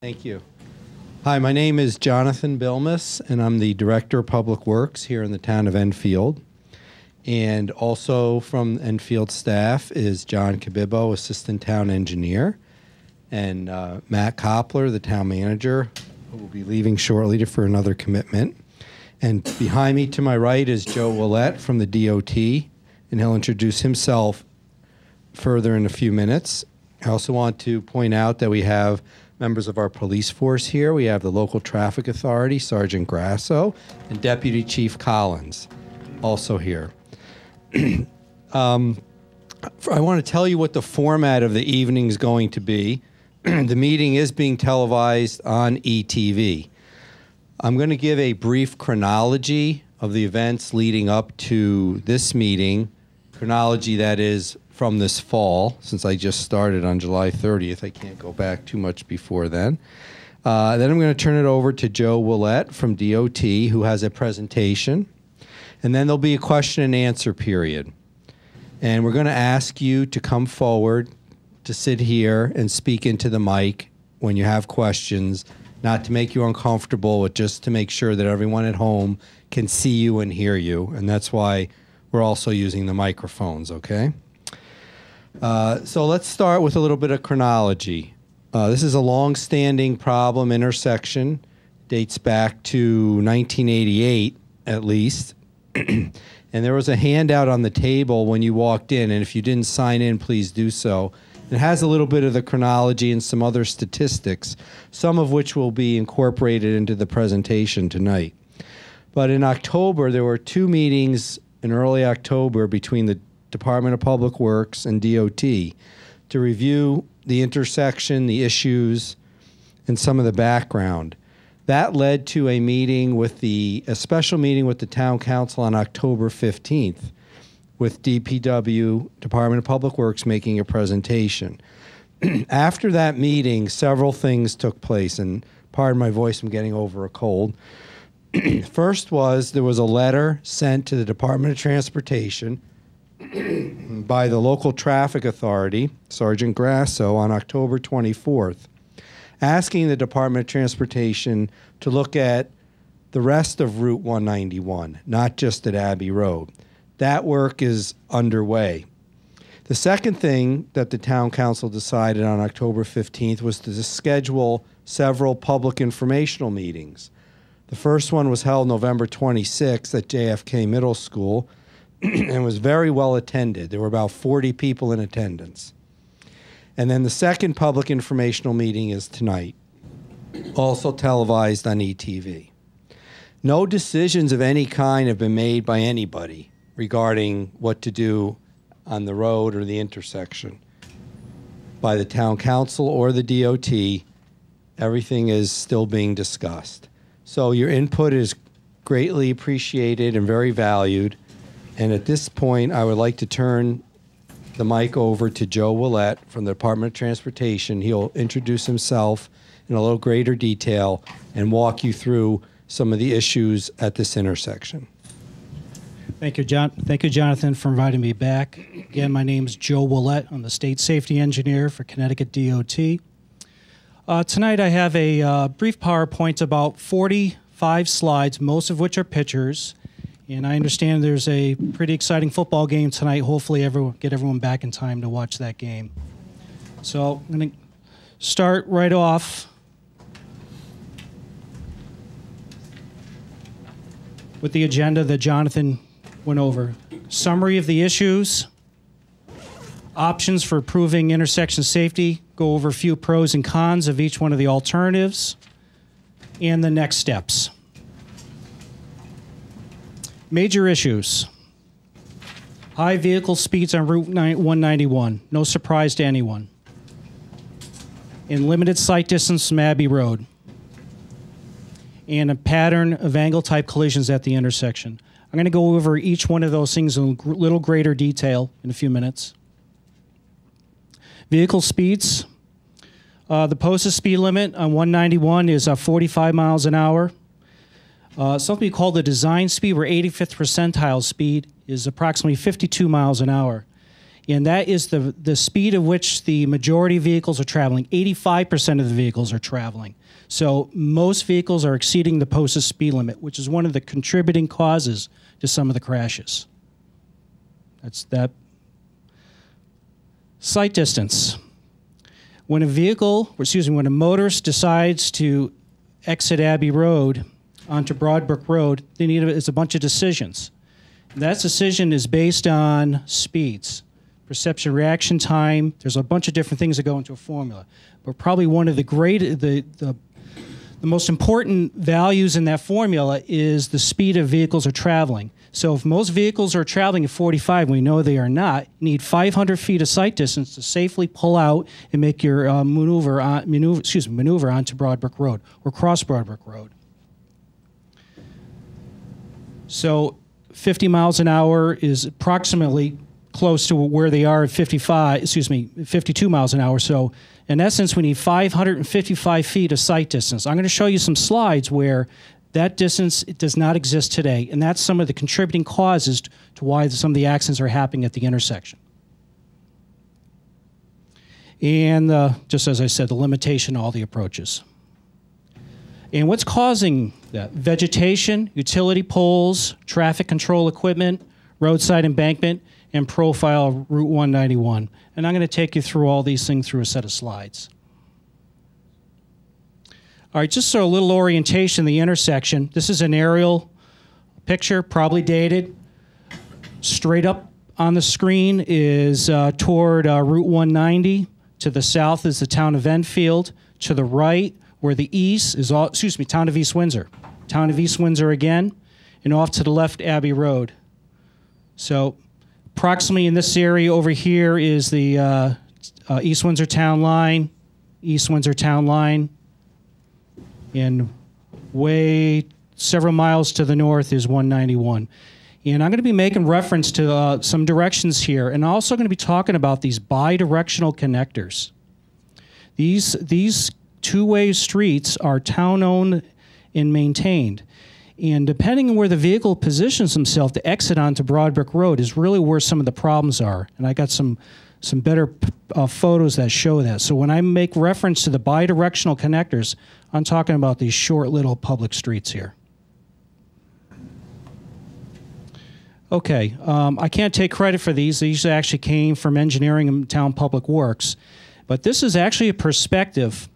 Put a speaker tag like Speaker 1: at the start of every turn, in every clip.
Speaker 1: Thank you. Hi, my name is Jonathan Bilmus, and I'm the Director of Public Works here in the town of Enfield. And also from Enfield staff is John Cabibbo, Assistant Town Engineer, and Matt Koppler, the Town Manager, who will be leaving shortly for another commitment. And behind me to my right is Joe Willett from the DOT, and he'll introduce himself further in a few minutes. I also want to point out that we have members of our police force here. We have the local traffic authority, Sergeant Grasso, and Deputy Chief Collins, also here. I want to tell you what the format of the evening is going to be. The meeting is being televised on ETV. I'm going to give a brief chronology of the events leading up to this meeting, chronology that is from this fall, since I just started on July 30th. I can't go back too much before then. Then I'm going to turn it over to Joe Willett from DOT, who has a presentation. And then there'll be a question and answer period. And we're going to ask you to come forward to sit here and speak into the mic when you have questions, not to make you uncomfortable, but just to make sure that everyone at home can see you and hear you. And that's why we're also using the microphones, okay? So let's start with a little bit of chronology. This is a long-standing problem intersection, dates back to 1988 at least. And there was a handout on the table when you walked in, and if you didn't sign in, please do so. It has a little bit of the chronology and some other statistics, some of which will be incorporated into the presentation tonight. But in October, there were two meetings in early October between the Department of Public Works and DOT to review the intersection, the issues, and some of the background. That led to a special meeting with the Town Council on October 15th, with DPW, Department of Public Works, making a presentation. After that meeting, several things took place, and pardon my voice, I'm getting over a cold. First there was a letter sent to the Department of Transportation by the local traffic authority, Sergeant Grasso, on October 24th, asking the Department of Transportation to look at the rest of Route 191, not just at Abbey Road. That work is underway. The second thing that the Town Council decided on October 15th was to schedule several public informational meetings. The first one was held November 26th at JFK Middle School and was very well attended. There were about 40 people in attendance. And then the second public informational meeting is tonight, also televised on ETV. No decisions of any kind have been made by anybody regarding what to do on the road or the intersection by the Town Council or the DOT. Everything is still being discussed. So your input is greatly appreciated and very valued. And at this point, I would like to turn the mic over to Joe Willett from the Department of Transportation. He'll introduce himself in a little greater detail and walk you through some of the issues at this intersection.
Speaker 2: Thank you, John. Thank you, Jonathan, for inviting me back. Again, my name is Joe Willett. I'm the State Safety Engineer for Connecticut DOT. Tonight I have a brief PowerPoint, about 45 slides, most of which are pictures. And I understand there's a pretty exciting football game tonight. Hopefully get everyone back in time to watch that game. So I'm going to start right off with the agenda that Jonathan went over. Summary of the issues, options for improving intersection safety, go over a few pros and cons of each one of the alternatives, and the next steps. Major issues. High vehicle speeds on Route 191. No surprise to anyone. And limited sight distance from Abbey Road. And a pattern of angle-type collisions at the intersection. I'm going to go over each one of those things in a little greater detail in a few minutes. Vehicle speeds. The posted speed limit on 191 is 45 miles an hour. Something called the design speed, where 85th percentile speed is approximately 52 miles an hour. And that is the speed at which the majority of vehicles are traveling. 85% of the vehicles are traveling. So most vehicles are exceeding the posted speed limit, which is one of the contributing causes to some of the crashes. That's that. Sight distance. When a motorist decides to exit Abbey Road onto Broadbrook Road, it's a bunch of decisions. And that decision is based on speeds, perception reaction time. There's a bunch of different things that go into a formula. But probably one of the most important values in that formula is the speed of vehicles are traveling. So if most vehicles are traveling at 45, we know they are not, you need 500 feet of sight distance to safely pull out and make your maneuver onto Broadbrook Road or cross Broadbrook Road. So 50 miles an hour is approximately close to where they are at 52 miles an hour. So in essence, we need 555 feet of sight distance. I'm going to show you some slides where that distance does not exist today, and that's some of the contributing causes to why some of the accidents are happening at the intersection. And just as I said, the limitation of all the approaches. And what's causing that? Vegetation, utility poles, traffic control equipment, roadside embankment, and profile Route 191. And I'm going to take you through all these things through a set of slides. All right, just so a little orientation of the intersection. This is an aerial picture, probably dated. Straight up on the screen is toward Route 190. To the south is the town of Enfield. To the right, where the east is town of East Windsor. Town of East Windsor again. And off to the left, Abbey Road. So approximately in this area over here is the East Windsor Town Line, East Windsor Town Line, and way several miles to the north is 191. And I'm going to be making reference to some directions here, and also going to be talking about these bi-directional connectors. These two-way streets are town-owned and maintained. And depending on where the vehicle positions himself to exit onto Broadbrook Road is really where some of the problems are. And I got some better photos that show that. So when I make reference to the bi-directional connectors, I'm talking about these short little public streets here. Okay, I can't take credit for these. These actually came from engineering and town public works. But this is actually a perspective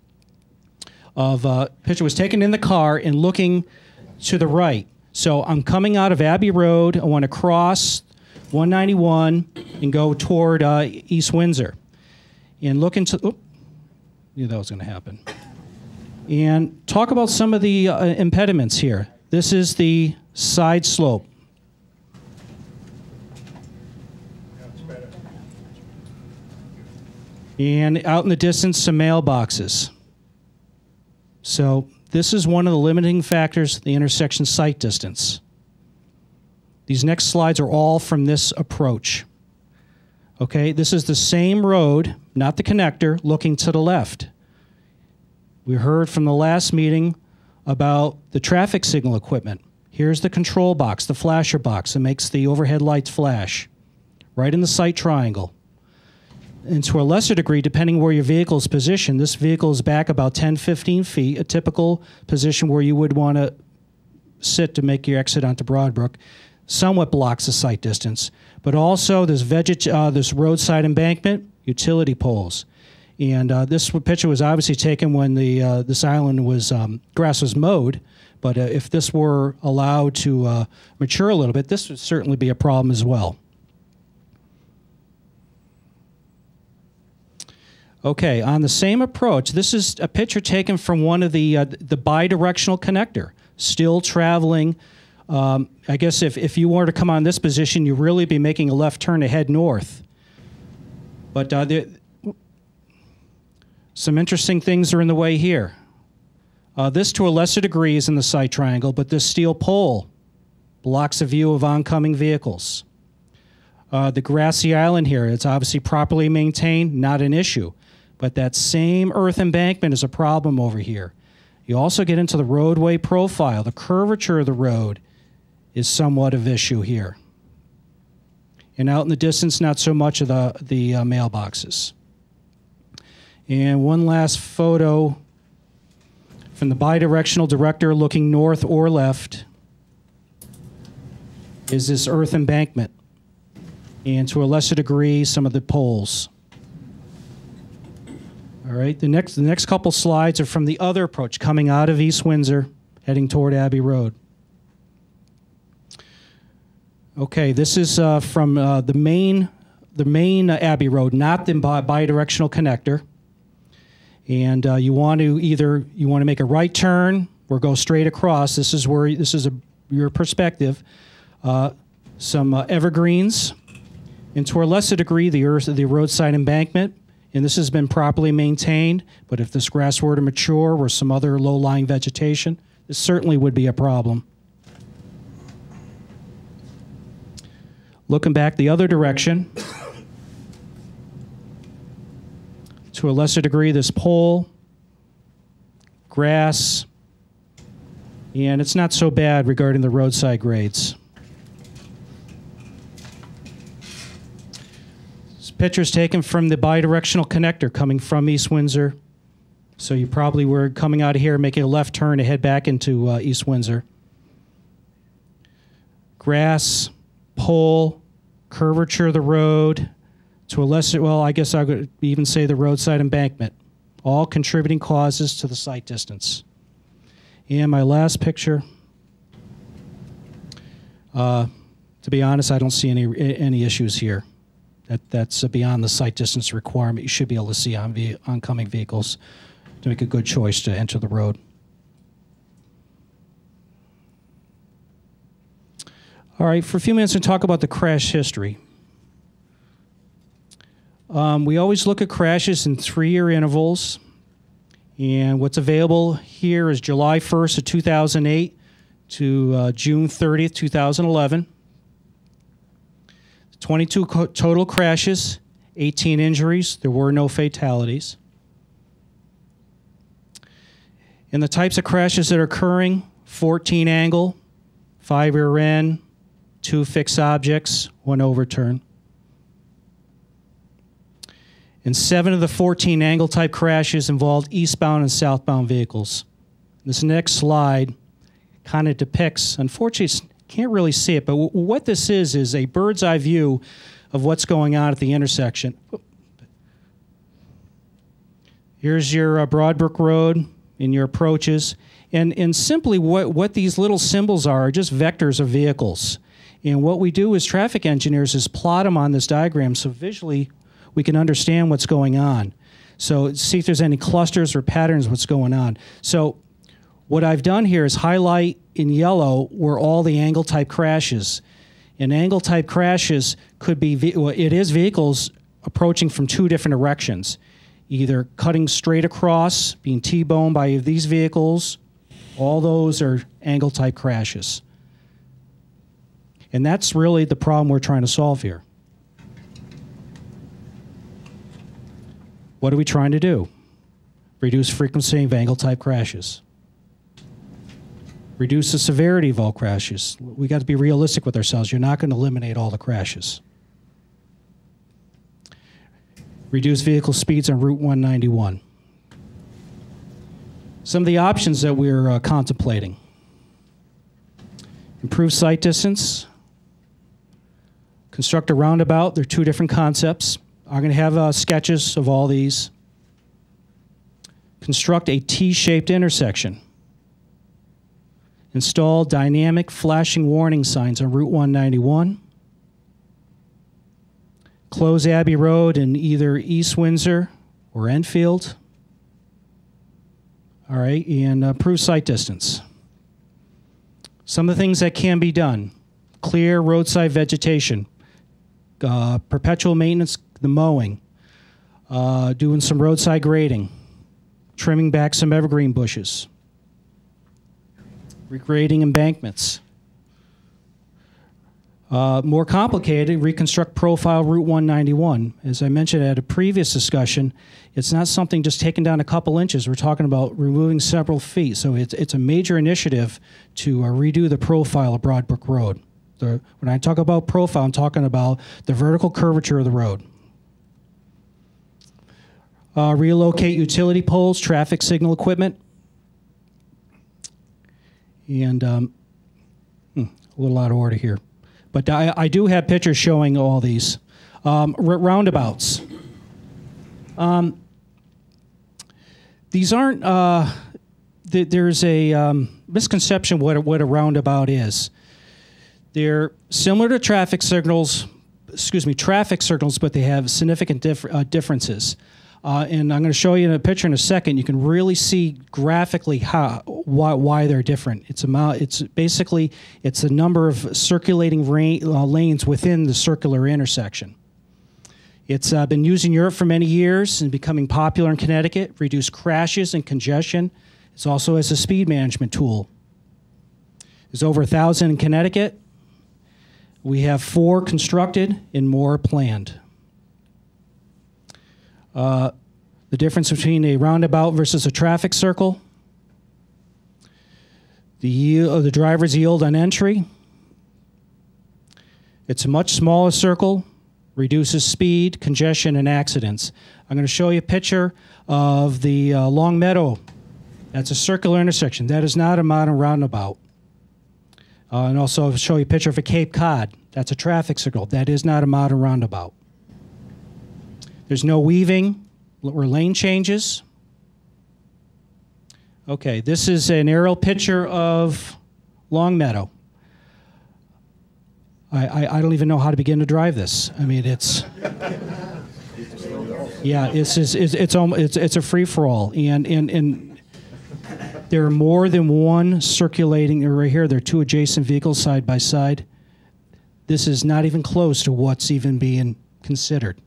Speaker 2: of a picture was taken in the car and looking to the right. So I'm coming out of Abbey Road. I want to cross 191 and go toward East Windsor. And look into, knew that was going to happen. And talk about some of the impediments here. This is the side slope. And out in the distance, some mailboxes. So this is one of the limiting factors, the intersection sight distance. These next slides are all from this approach. Okay, this is the same road, not the connector, looking to the left. We heard from the last meeting about the traffic signal equipment. Here's the control box, the flasher box that makes the overhead lights flash, right in the sight triangle. And to a lesser degree, depending where your vehicle is positioned, this vehicle is back about 10, 15 feet, a typical position where you would want to sit to make your exit onto Broadbrook. Somewhat blocks the sight distance. But also this roadside embankment, utility poles. And this picture was obviously taken when this island was, grass was mowed. But if this were allowed to mature a little bit, this would certainly be a problem as well. Okay, on the same approach, this is a picture taken from one of the bi-directional connector, still traveling. I guess if you were to come on this position, you'd really be making a left turn to head north. But some interesting things are in the way here. This, to a lesser degree, is in the sight triangle, but this steel pole blocks a view of oncoming vehicles. The grassy island here, it's obviously properly maintained, not an issue. But that same earth embankment is a problem over here. You also get into the roadway profile. The curvature of the road is somewhat of an issue here. and out in the distance, not so much of the mailboxes. And one last photo from the bidirectional director looking north or left is this earth embankment, and to a lesser degree, some of the poles. All right, the next couple slides are from the other approach, coming out of East Windsor, heading toward Abbey Road. Okay, this is from the main Abbey Road, not the bidirectional connector. And you want to make a right turn or go straight across. This is your perspective. Some evergreens, and to a lesser degree, the roadside embankment. And this has been properly maintained. But if this grass were to mature or some other low-lying vegetation, this certainly would be a problem. Looking back the other direction, to a lesser degree, this pole, grass, and it's not so bad regarding the roadside grades. This picture is taken from the bidirectional connector coming from East Windsor. So you probably were coming out of here, making a left turn to head back into East Windsor. Grass, pole, curvature of the road, to a lesser, well, I guess I could even say the roadside embankment, all contributing causes to the sight distance. And my last picture, to be honest, I don't see any issues here. That's beyond the sight distance requirement. You should be able to see oncoming vehicles to make a good choice to enter the road. All right, for a few minutes, we'll talk about the crash history. We always look at crashes in 3-year intervals, and what's available here is July 1st of 2008 to June 30th, 2011. 22 total crashes, 18 injuries. There were no fatalities. And the types of crashes that are occurring, 14 angle, 5 rear end, 2 fixed objects, 1 overturn. And 7 of the 14 angle type crashes involved eastbound and southbound vehicles. This next slide kind of depicts, unfortunately, can't really see it, but what this is a bird's eye view of what's going on at the intersection. Here's your Broadbrook Road and your approaches. And simply what these little symbols are just vectors of vehicles. And what we do as traffic engineers is plot them on this diagram so visually we can understand what's going on. So see if there's any clusters or patterns what's going on. So what I've done here is highlight in yellow where all the angle type crashes. And angle type crashes could be, it is vehicles approaching from 2 different directions, either cutting straight across, being T-boned by these vehicles. All those are angle type crashes. And that's really the problem we're trying to solve here. What are we trying to do? Reduce frequency of angle type crashes. Reduce the severity of all crashes. We got to be realistic with ourselves. You're not going to eliminate all the crashes. Reduce vehicle speeds on Route 191. Some of the options that we're contemplating. Improve sight distance. Construct a roundabout. They're 2 different concepts. I'm going to have sketches of all these. Construct a T-shaped intersection. Install dynamic flashing warning signs on Route 191. Close Abbey Road in either East Windsor or Enfield. All right, and improve sight distance. Some of the things that can be done. Clear roadside vegetation. Perpetual maintenance, the mowing. Doing some roadside grading. Trimming back some evergreen bushes. Regrading embankments. More complicated, reconstruct profile Route 191. As I mentioned at a previous discussion, it's not something just taken down a couple inches. We're talking about removing several feet. So it's a major initiative to redo the profile of Broadbrook Road. When I talk about profile, I'm talking about the vertical curvature of the road. Relocate utility poles, traffic signal equipment. And a little out of order here. But I do have pictures showing all these. Roundabouts. These aren't, there's a misconception what a roundabout is. They're similar to traffic signals, but they have significant differences. And I'm going to show you in a picture in a second. You can really see graphically why they're different. It's basically the number of circulating lanes within the circular intersection. It's been used in Europe for many years and becoming popular in Connecticut. Reduce crashes and congestion. It's also as a speed management tool. There's over 1,000 in Connecticut. We have 4 constructed and more planned. The difference between a roundabout versus a traffic circle. The driver's yield on entry. It's a much smaller circle, reduces speed, congestion, and accidents. I'm going to show you a picture of the Long Meadow. That's a circular intersection. That is not a modern roundabout. And also I'll show you a picture of a Cape Cod. That's a traffic circle. That is not a modern roundabout. There's no weaving or lane changes. Okay, this is an aerial picture of Long Meadow. I don't even know how to begin to drive this. I mean, it's yeah, it's a free for all, and there are more than one circulating right here. There are 2 adjacent vehicles side by side. This is not even close to what's even being considered.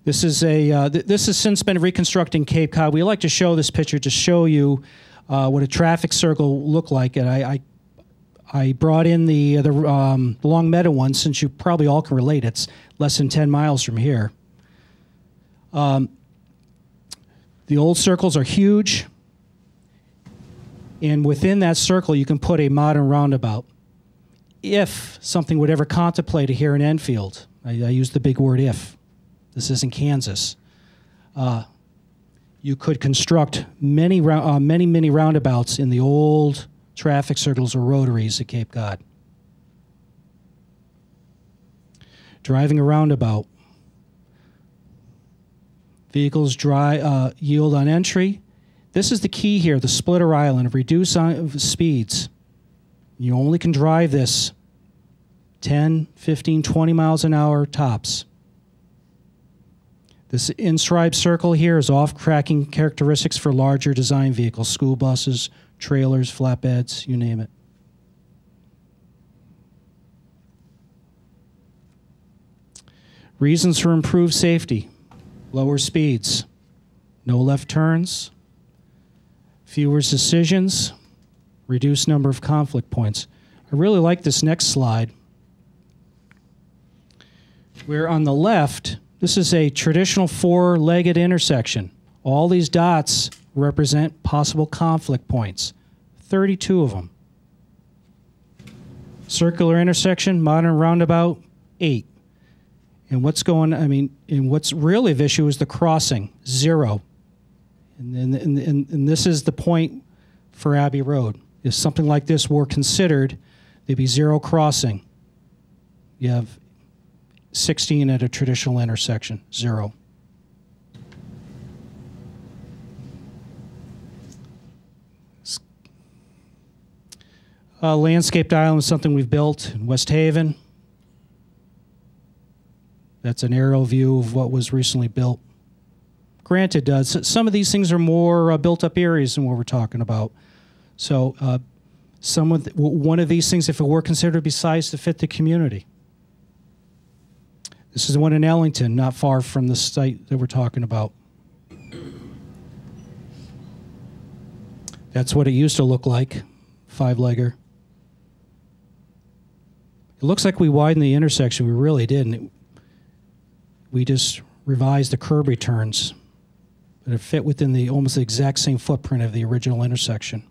Speaker 2: This has since been reconstructing Cape Cod. We like to show this picture to show you what a traffic circle looked like, and I brought in the Long Meadow one since you probably all can relate. It's less than 10 miles from here. The old circles are huge, and within that circle you can put a modern roundabout. If something would ever contemplate it here in Enfield, I use the big word if. This isn't Kansas. You could construct many roundabouts in the old traffic circles or rotaries at Cape Cod. Driving a roundabout. Vehicles yield on entry. This is the key here, the splitter island, reduce speeds. You only can drive this 10, 15, 20 miles an hour tops. This in-stripe circle here is off-cracking characteristics for larger design vehicles, school buses, trailers, flatbeds, you name it. Reasons for improved safety: lower speeds, no left turns, fewer decisions, reduced number of conflict points. I really like this next slide, where on the left, this is a traditional 4-legged intersection. All these dots represent possible conflict points, 32 of them. Circular intersection, modern roundabout, 8. And what's really of issue is the crossing, 0. And this is the point for Abbey Road. If something like this were considered, there'd be 0 crossing. You have 16 at a traditional intersection, 0. Landscaped island is something we've built in West Haven. That's an aerial view of what was recently built. Granted, some of these things are more built-up areas than what we're talking about. So one of these things, if it were considered to be sized to fit the community. This is the one in Ellington, not far from the site that we're talking about. That's what it used to look like, 5-legger. It looks like we widened the intersection. We really didn't. We just revised the curb returns. but it fit within the almost the exact same footprint of the original intersection.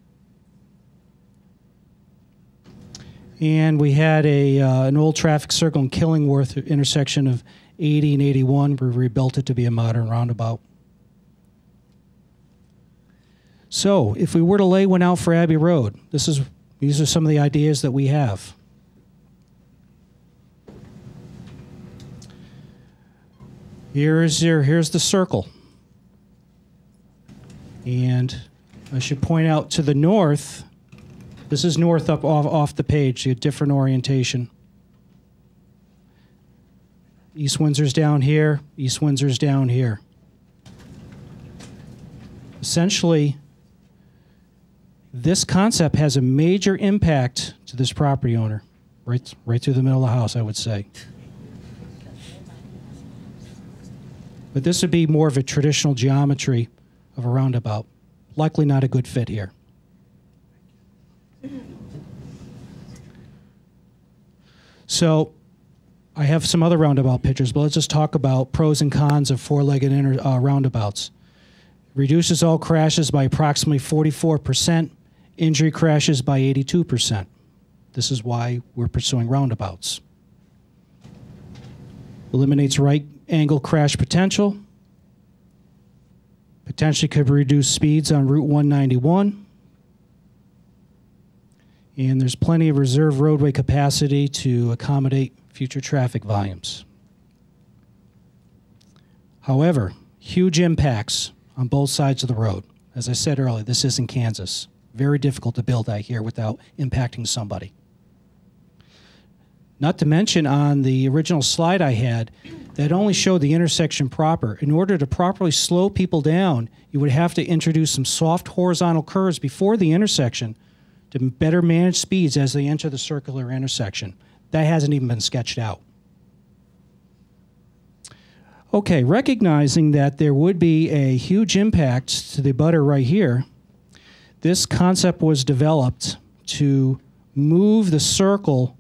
Speaker 2: And we had an old traffic circle in Killingworth intersection of 80 and 81. We rebuilt it to be a modern roundabout. So if we were to lay one out for Abbey Road, these are some of the ideas that we have. Here's the circle. And I should point out to the north, this is north up off the page, a different orientation. East Windsor's down here, East Windsor's down here. Essentially, this concept has a major impact to this property owner, right through the middle of the house, I would say. But this would be more of a traditional geometry of a roundabout. Likely not a good fit here. So I have some other roundabout pictures, but let's just talk about pros and cons of four-legged roundabouts. Reduces all crashes by approximately 44%, injury crashes by 82%. This is why we're pursuing roundabouts. Eliminates right angle crash potential. Potentially could reduce speeds on Route 191. And there's plenty of reserve roadway capacity to accommodate future traffic volumes. However, huge impacts on both sides of the road. As I said earlier, this isn't Kansas. Very difficult to build out here without impacting somebody. Not to mention on the original slide I had, that only showed the intersection proper. In order to properly slow people down, you would have to introduce some soft horizontal curves before the intersection to better manage speeds as they enter the circular intersection. That hasn't even been sketched out. Okay, recognizing that there would be a huge impact to the abutter right here, this concept was developed to move the circle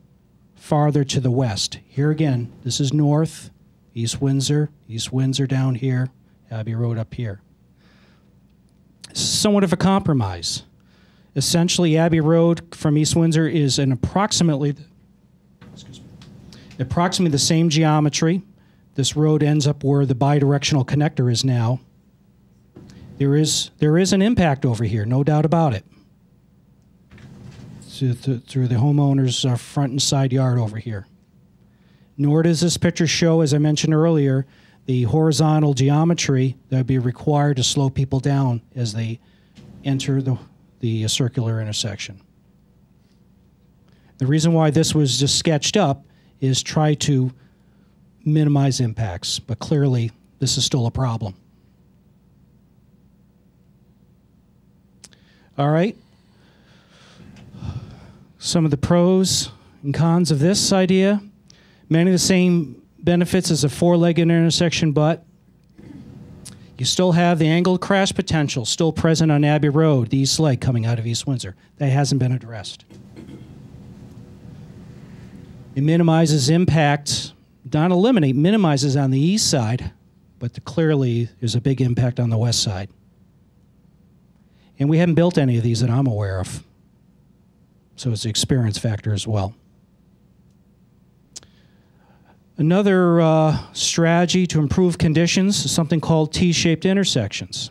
Speaker 2: farther to the west. Here again, this is north, East Windsor down here, Abbey Road up here. Somewhat of a compromise. Essentially, Abbey Road from East Windsor is an approximately the same geometry. This road ends up where the bidirectional connector is now. There is an impact over here, no doubt about it. Through the homeowner's front and side yard over here. Nor does this picture show, as I mentioned earlier, the horizontal geometry that would be required to slow people down as they enter the circular intersection. The reason why this was just sketched up is try to minimize impacts, but clearly this is still a problem. All right. Some of the pros and cons of this idea. Many of the same benefits as a four-legged intersection, but you still have the angled crash potential still present on Abbey Road, the east leg coming out of East Windsor. That hasn't been addressed. It minimizes impact, not eliminate, minimizes on the east side, but clearly there's a big impact on the west side. And we haven't built any of these that I'm aware of. So it's an experience factor as well. Another strategy to improve conditions is something called T-shaped intersections.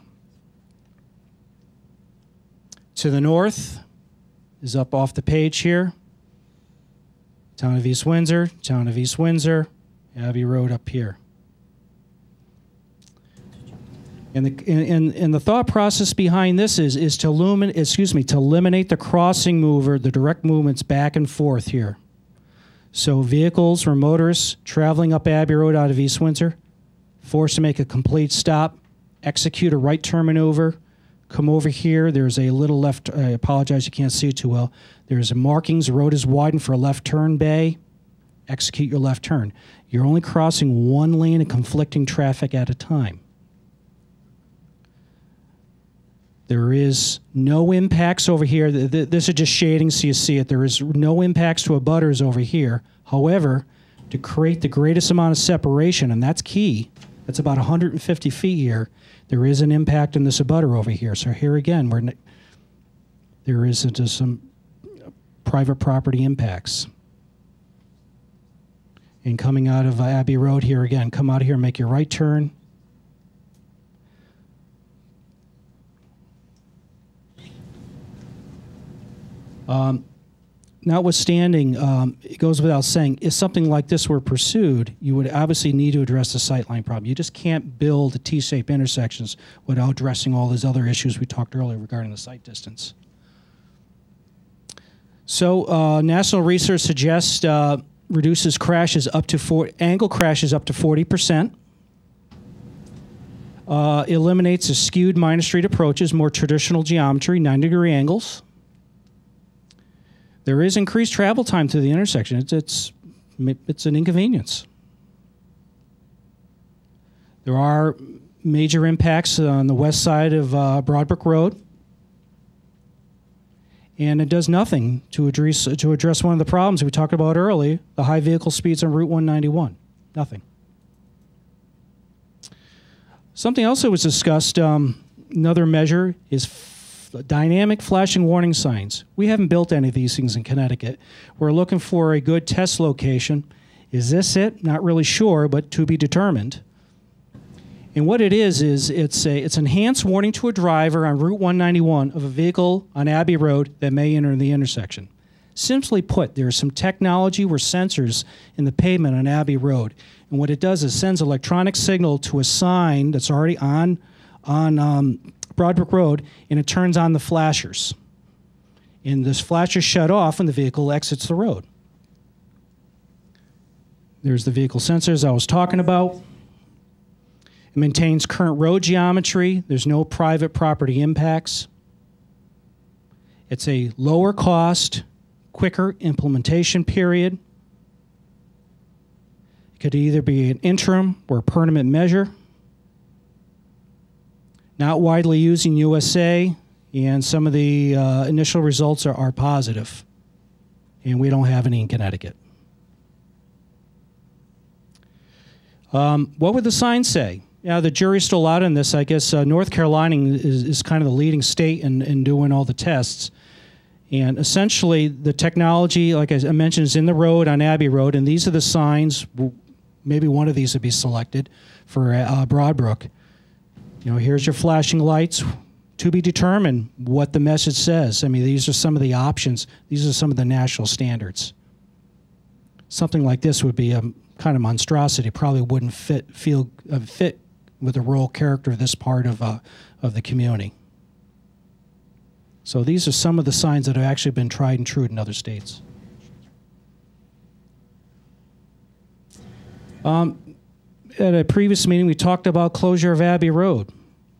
Speaker 2: To the north is up off the page here. Town of East Windsor, Abbey Road up here. And the thought process behind this is to eliminate the crossing mover, the direct movements back and forth here. So vehicles or motorists traveling up Abbey Road out of East Windsor, forced to make a complete stop, execute a right turn maneuver, come over here. There's a little left, I apologize, you can't see it too well. There's markings, the road is widened for a left turn bay, execute your left turn. You're only crossing one lane of conflicting traffic at a time. There is no impacts over here. This is just shading so you see it. There is no impacts to abutters over here. However, to create the greatest amount of separation, and that's key, That's about 150 feet here. There is an impact in this abutter over here. So here again, there is some private property impacts. And coming out of Abbey Road here again, come out of here, make your right turn. Notwithstanding, it goes without saying, if something like this were pursued, you would obviously need to address the sightline problem. You just can't build T-shaped intersections without addressing all these other issues we talked earlier regarding the sight distance. So national research suggests reduces crashes up to angle crashes up to 40%. Eliminates the skewed minor street approaches, more traditional geometry, 90-degree angles. There is increased travel time to the intersection. It's an inconvenience. There are major impacts on the west side of Broadbrook Road. And it does nothing to address one of the problems we talked about earlier, the high vehicle speeds on Route 191. Nothing. Something else that was discussed, another measure is dynamic flashing warning signs. We haven't built any of these things in Connecticut. We're looking for a good test location. Is this it? Not really sure, but to be determined. And what it is it's enhanced warning to a driver on Route 191 of a vehicle on Abbey Road that may enter the intersection. Simply put, there is some technology or sensors in the pavement on Abbey Road. And what it does is sends electronic signal to a sign that's already on Broadbrook Road, and it turns on the flashers. And this flasher shut off when the vehicle exits the road. There's the vehicle sensors I was talking about. It maintains current road geometry. There's no private property impacts. It's a lower cost, quicker implementation period. It could either be an interim or a permanent measure. Not widely used in USA, and some of the initial results are positive. And we don't have any in Connecticut. What would the sign say? Yeah, the jury's still out on this. I guess North Carolina is kind of the leading state in doing all the tests. And essentially, the technology, like I mentioned, is in the road on Abbey Road, and these are the signs. Maybe one of these would be selected for Broadbrook. You know, here's your flashing lights. To be determined what the message says. I mean, these are some of the options. These are some of the national standards. Something like this would be a kind of monstrosity. Probably wouldn't fit with the rural character of this part of the community. So these are some of the signs that have actually been tried and true in other states. At a previous meeting, we talked about closure of Abbey Road.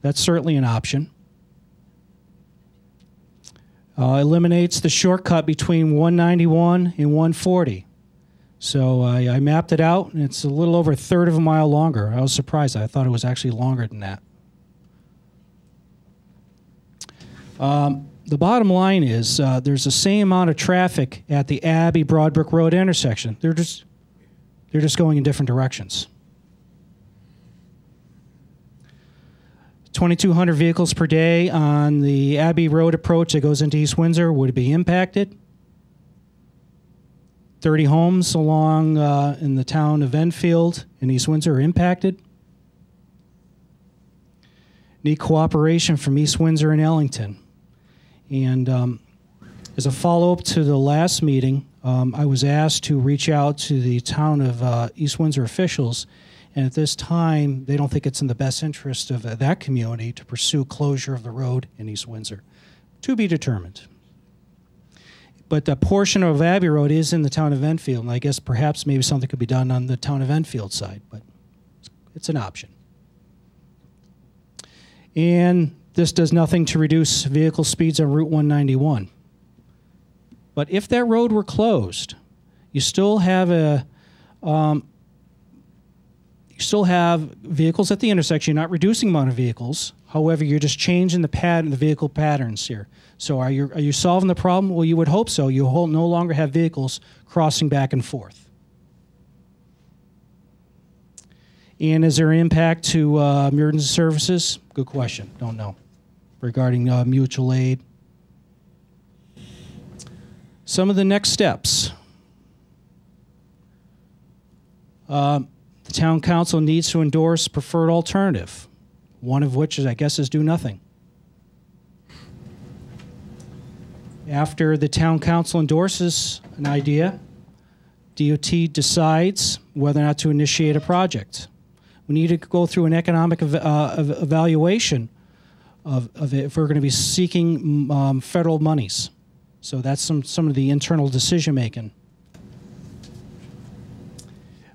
Speaker 2: That's certainly an option. Eliminates the shortcut between 191 and 140. So I mapped it out, and it's a little over a third of a mile longer. I was surprised. I thought it was actually longer than that. The bottom line is there's the same amount of traffic at the Abbey-Broadbrook Road intersection. They're just going in different directions. 2,200 vehicles per day on the Abbey Road approach that goes into East Windsor would be impacted. 30 homes along in the town of Enfield in East Windsor are impacted. Need cooperation from East Windsor and Ellington. And as a follow-up to the last meeting, I was asked to reach out to the town of East Windsor officials, and at this time, they don't think it's in the best interest of that community to pursue closure of the road in East Windsor. To be determined. But a portion of Abbey Road is in the town of Enfield, and I guess perhaps maybe something could be done on the town of Enfield side, but it's an option. And this does nothing to reduce vehicle speeds on Route 191. But if that road were closed, you still have vehicles at the intersection. You're not reducing the amount of vehicles. However, you're just changing the vehicle patterns here. So are you solving the problem? Well, you would hope so. You will no longer have vehicles crossing back and forth. And is there impact to emergency services? Good question. Don't know. Regarding mutual aid. Some of the next steps. The town council needs to endorse preferred alternative, one of which is, I guess, is do nothing. After the town council endorses an idea, DOT decides whether or not to initiate a project. We need to go through an economic evaluation of it if we're going to be seeking federal monies. So that's some of the internal decision making.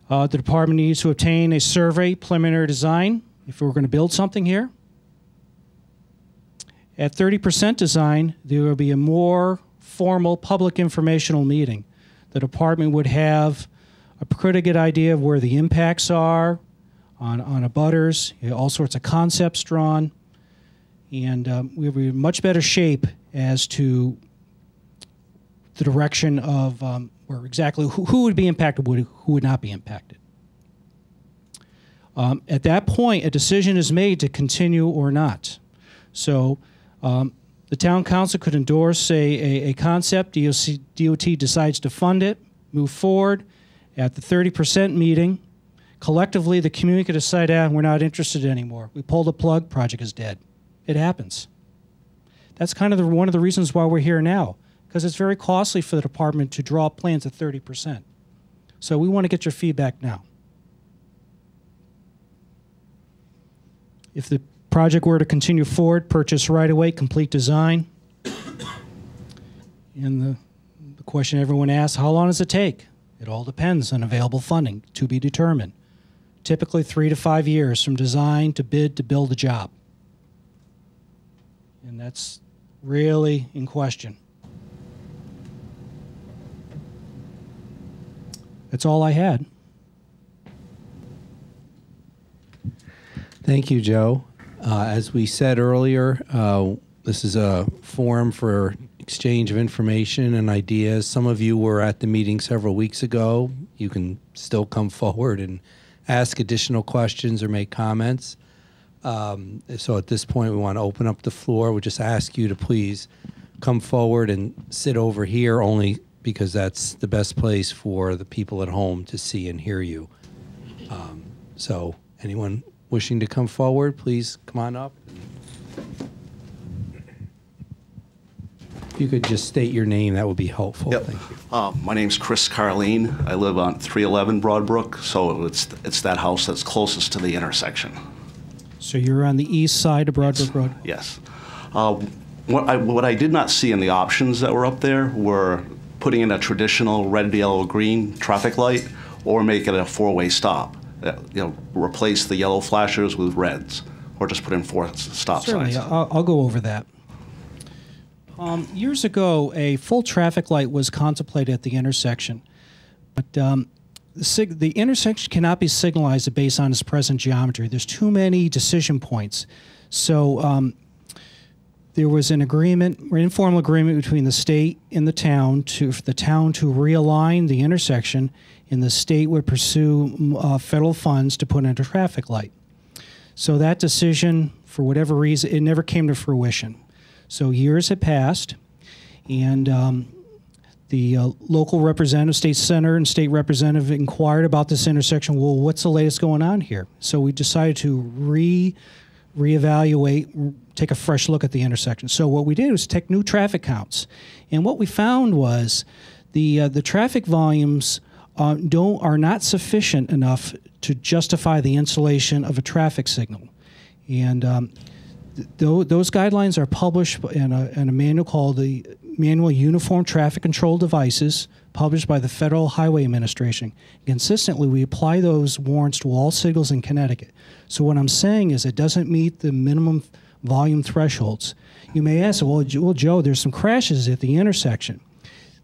Speaker 2: The department needs to obtain a survey, preliminary design, if we're going to build something here. At 30% design, there will be a more formal public informational meeting. The department would have a pretty good idea of where the impacts are on abutters, all sorts of concepts drawn, and we'll be in much better shape as to the direction of where exactly who would be impacted, who would not be impacted. At that point, a decision is made to continue or not. So the town council could endorse a concept, DOT decides to fund it, move forward. At the 30% meeting, collectively the community could decide, we're not interested anymore. We pull the plug, project is dead. It happens. That's kind of one of the reasons why we're here now, because it's very costly for the department to draw up plans at 30%. So we want to get your feedback now. If the project were to continue forward, purchase right away, complete design. And the question everyone asks, how long does it take? It all depends on available funding, to be determined. Typically 3 to 5 years from design to bid to build a job. And that's really in question. That's all I had.
Speaker 1: Thank you, Joe. As we said earlier, this is a forum for exchange of information and ideas. Some of you were at the meeting several weeks ago. You can still come forward and ask additional questions or make comments. So at this point, we want to open up the floor. We just ask you to please come forward and sit over here, only because that's the best place for the people at home to see and hear you. So anyone wishing to come forward, please come on up. If you could just state your name, that would be helpful.
Speaker 3: Yep.
Speaker 1: Thank you.
Speaker 3: My name's Chris Carleen. I live on 311 Broadbrook, so it's that house that's closest to the intersection.
Speaker 2: So you're on the east side of Broadbrook Road?
Speaker 3: Yes. What I did not see in the options that were up there were putting in a traditional red, yellow, green traffic light or make it a four-way stop. Replace the yellow flashers with reds, or just put in 4 stop
Speaker 2: Certainly,
Speaker 3: signs.
Speaker 2: I'll go over that. Years ago, a full traffic light was contemplated at the intersection, but the intersection cannot be signalized based on its present geometry. There's too many decision points. So there was an agreement, an informal agreement between the state and the town for the town to realign the intersection, and the state would pursue federal funds to put in a traffic light. So that decision, for whatever reason, it never came to fruition. So years had passed, and the local representative, state senator and state representative inquired about this intersection. Well, what's the latest going on here? So we decided to reevaluate, take a fresh look at the intersection. So what we did was take new traffic counts. And what we found was the traffic volumes are not sufficient enough to justify the installation of a traffic signal. And those guidelines are published in a manual called the Manual Uniform Traffic Control Devices, published by the Federal Highway Administration. Consistently, we apply those warrants to all signals in Connecticut. So what I'm saying is it doesn't meet the minimum volume thresholds. You may ask, well, Joe, there's some crashes at the intersection.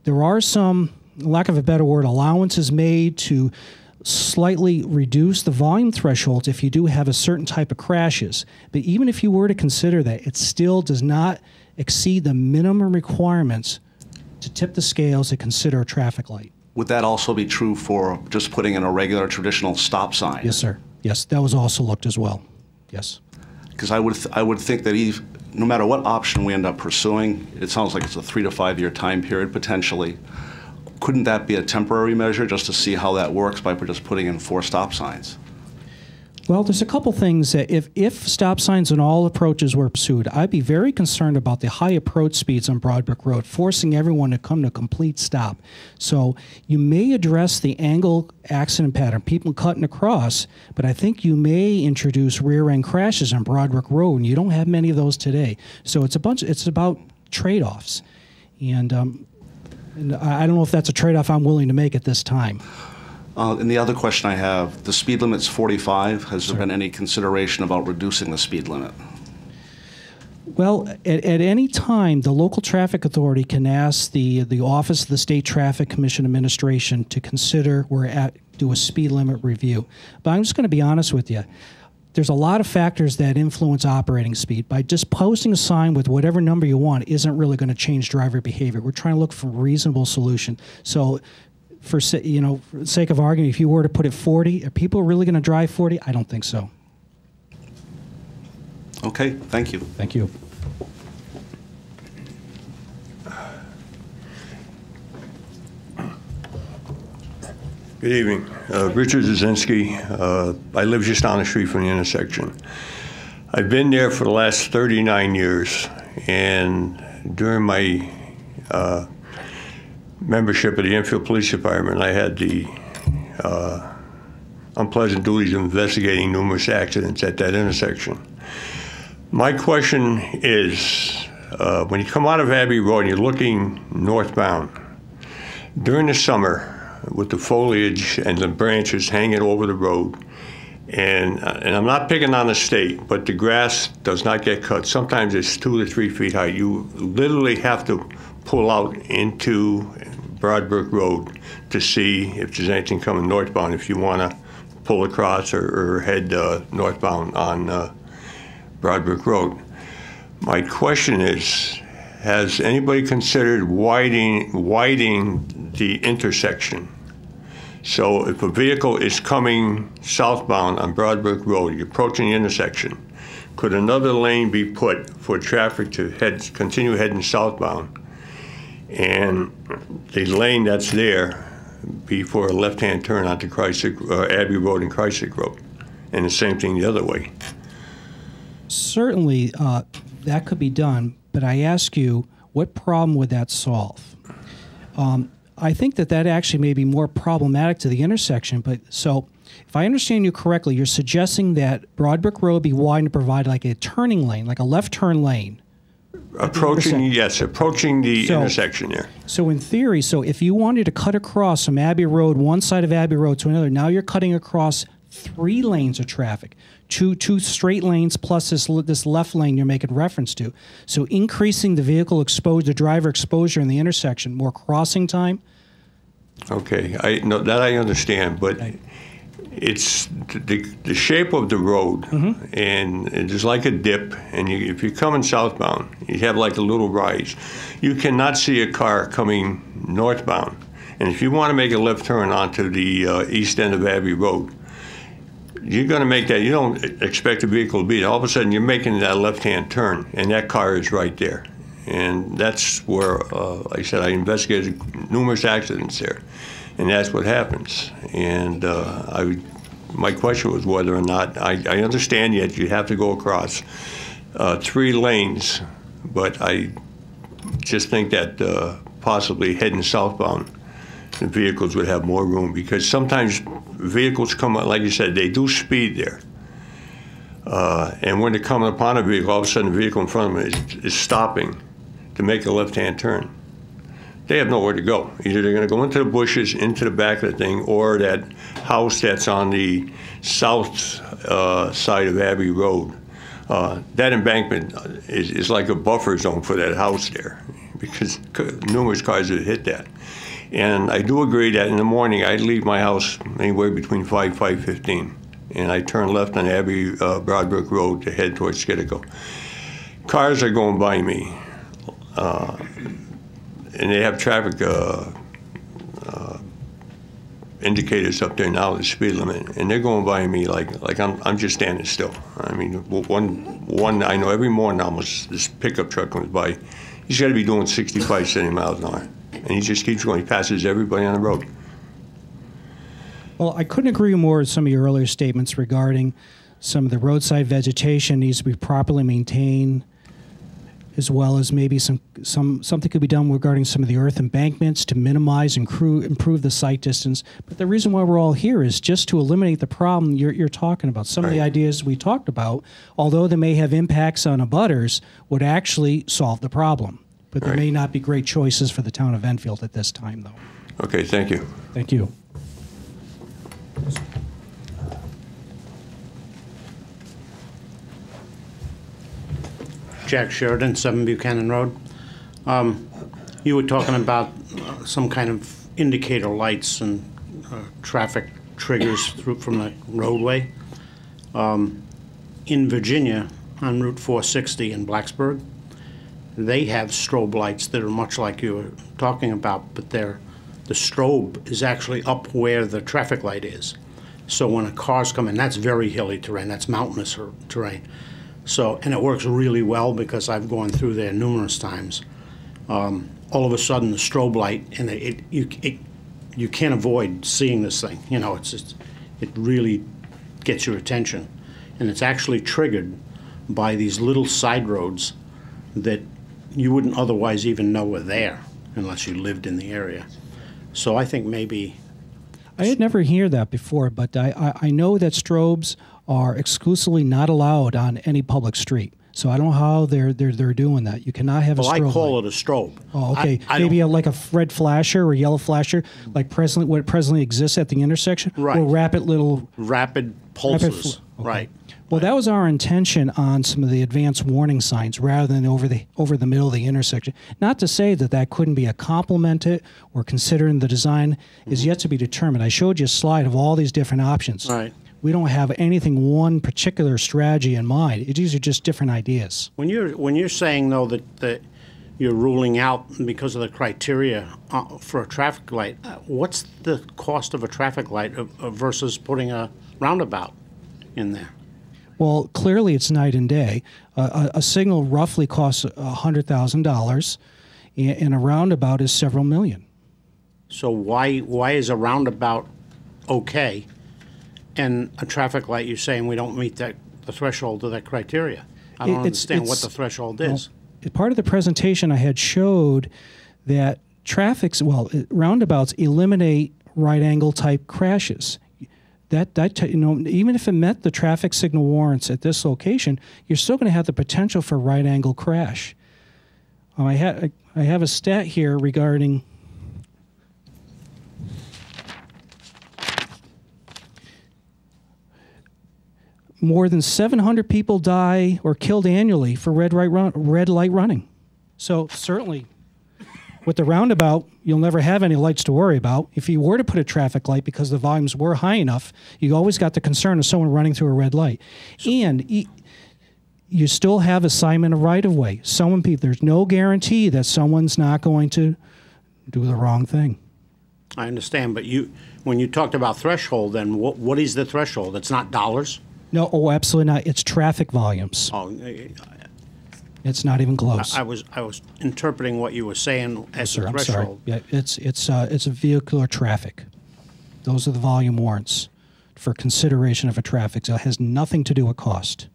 Speaker 2: There are some, lack of a better word, allowances made to slightly reduce the volume thresholds if you do have a certain type of crashes. But even if you were to consider that, it still does not exceed the minimum requirements to tip the scales to consider a traffic light.
Speaker 3: Would that also be true for just putting in a regular traditional stop sign?
Speaker 2: Yes, sir. Yes, that was also looked as well. Yes.
Speaker 3: Because I would think that no matter what option we end up pursuing, it sounds like it's a 3 to 5 year time period potentially. Couldn't that be a temporary measure just to see how that works by just putting in 4 stop signs?
Speaker 2: Well, there's a couple things that if stop signs on all approaches were pursued, I'd be very concerned about the high approach speeds on Broadbrook Road, forcing everyone to come to a complete stop. So you may address the angle accident pattern, people cutting across, but I think you may introduce rear-end crashes on Broadbrook Road, and you don't have many of those today. So it's about trade-offs. And I don't know if that's a trade-off I'm willing to make at this time.
Speaker 3: And the other question I have, the speed limit's 45. Has there been any consideration about reducing the speed limit?
Speaker 2: Well, at any time, the local traffic authority can ask the Office of the State Traffic Commission Administration to consider or do a speed limit review. But I'm just going to be honest with you. There's a lot of factors that influence operating speed. By just posting a sign with whatever number you want isn't really going to change driver behavior. We're trying to look for a reasonable solution. So, for the sake of argument, if you were to put it 40, are people really going to drive 40? I don't think so.
Speaker 3: Okay, thank you.
Speaker 2: Thank you.
Speaker 4: Good evening. Richard Zazinski. I live just down the street from the intersection. I've been there for the last 39 years, and during my membership of the Enfield Police Department, I had the unpleasant duties of investigating numerous accidents at that intersection. My question is, when you come out of Abbey Road and you're looking northbound, during the summer, with the foliage and the branches hanging over the road, and I'm not picking on the state, but the grass does not get cut. Sometimes it's 2 to 3 feet high. You literally have to pull out into Broadbrook Road to see if there's anything coming northbound if you want to pull across or head northbound on Broadbrook Road. My question is, has anybody considered widening the intersection? So if a vehicle is coming southbound on Broadbrook Road, you're approaching the intersection, could another lane be put for traffic to continue heading southbound, and the lane that's there be for a left-hand turn onto Abbey Road and Kreisig Road, and the same thing the other way?
Speaker 2: Certainly, that could be done, but I ask you, what problem would that solve? I think that actually may be more problematic to the intersection, but so if I understand you correctly, you're suggesting that Broadbrook Road be widened to provide like a turning lane, like a left turn lane.
Speaker 4: Approaching the intersection there.
Speaker 2: So in theory, if you wanted to cut across from Abbey Road, one side of Abbey Road to another, now you're cutting across 3 lanes of traffic, two straight lanes plus this left lane you're making reference to. So increasing the vehicle exposure, the driver exposure in the intersection, more crossing time.
Speaker 4: Okay, I understand, but it's the shape of the road, and it's like a dip, and if you're coming southbound, you have like a little rise. You cannot see a car coming northbound, and if you want to make a left turn onto the east end of Abbey Road, you're going to make that. You don't expect a vehicle to be there. All of a sudden, you're making that left-hand turn, and that car is right there. And that's where, like I said, I investigated numerous accidents there, and that's what happens. And my question was whether or not, I understand yet you have to go across 3 lanes, but I just think that possibly heading southbound, the vehicles would have more room, because sometimes vehicles come, like you said, they do speed there. And when they're coming upon a vehicle, all of a sudden the vehicle in front of them is stopping to make a left-hand turn. They have nowhere to go. Either they're going to go into the bushes, into the back of the thing, or that house that's on the south side of Abbey Road. That embankment is like a buffer zone for that house there, because numerous cars have hit that. And I do agree that in the morning I leave my house anywhere between 5:15, and I turn left on Broadbrook Road to head towards Skidegate. Cars are going by me, and they have traffic indicators up there now, the speed limit, and they're going by me like I'm just standing still. I mean, one I know every morning almost this pickup truck comes by. He's got to be doing 65, 70 miles an hour, and he just keeps going. He passes everybody on the road.
Speaker 2: Well, I couldn't agree more with some of your earlier statements regarding some of the roadside vegetation needs to be properly maintained, as well as maybe something could be done regarding some of the earth embankments to minimize and improve the sight distance. But the reason why we're all here is just to eliminate the problem you're talking about. Some of the ideas we talked about, although they may have impacts on abutters, would actually solve the problem. But there may not be great choices for the town of Enfield at this time, though.
Speaker 4: Okay, thank you.
Speaker 2: Thank you.
Speaker 5: Jack Sheridan, 7 Buchanan Road. You were talking about some kind of indicator lights and traffic triggers from the roadway. In Virginia, on Route 460 in Blacksburg, they have strobe lights that are much like you were talking about, but the strobe is actually up where the traffic light is. So when a car's coming, that's very hilly terrain, that's mountainous terrain. So, and it works really well because I've gone through there numerous times. All of a sudden, the strobe light, and you can't avoid seeing this thing. You know, it really gets your attention. And it's actually triggered by these little side roads that you wouldn't otherwise even know were there unless you lived in the area. So I think maybe...
Speaker 2: I had never heard that before, but I know that strobes are exclusively not allowed on any public street. So I don't know how they're doing that. You cannot have a strobe.
Speaker 5: Well, I call
Speaker 2: light.
Speaker 5: it a strobe.
Speaker 2: Oh, okay. Maybe like a red flasher or yellow flasher, like what presently exists at the intersection?
Speaker 5: Right.
Speaker 2: Or rapid
Speaker 5: pulses.
Speaker 2: Okay.
Speaker 5: Right.
Speaker 2: Well, that was our intention on some of the advanced warning signs rather than over the middle of the intersection. Not to say that couldn't be a complement or considering the design is yet to be determined. I showed you a slide of all these different options.
Speaker 5: Right.
Speaker 2: We don't have one particular strategy in mind. These are just different ideas.
Speaker 5: When you're saying though that you're ruling out because of the criteria for a traffic light, what's the cost of a traffic light versus putting a roundabout in there?
Speaker 2: Well, clearly it's night and day. A signal roughly costs $100,000, and a roundabout is several million.
Speaker 5: So why is a roundabout okay, and a traffic light you're saying we don't meet the threshold of that criteria? I don't understand what the threshold is.
Speaker 2: Well, part of the presentation I had showed that roundabouts eliminate right-angle type crashes. Even if it met the traffic signal warrants at this location, you're still going to have the potential for right-angle crash. I have a stat here regarding more than 700 people die or killed annually for red light running. So certainly, with the roundabout, you'll never have any lights to worry about. If you were to put a traffic light because the volumes were high enough, you always got the concern of someone running through a red light. And you still have assignment of right-of-way. There's no guarantee that someone's not going to do the wrong thing.
Speaker 5: I understand, but when you talked about threshold, then what is the threshold? It's not dollars?
Speaker 2: No, absolutely not. It's traffic volumes.
Speaker 5: Oh,
Speaker 2: it's not even close.
Speaker 5: I was interpreting what you were saying as the threshold.
Speaker 2: I'm sorry. Yeah, it's a vehicular traffic. Those are the volume warrants for consideration of a traffic. So it has nothing to do with cost.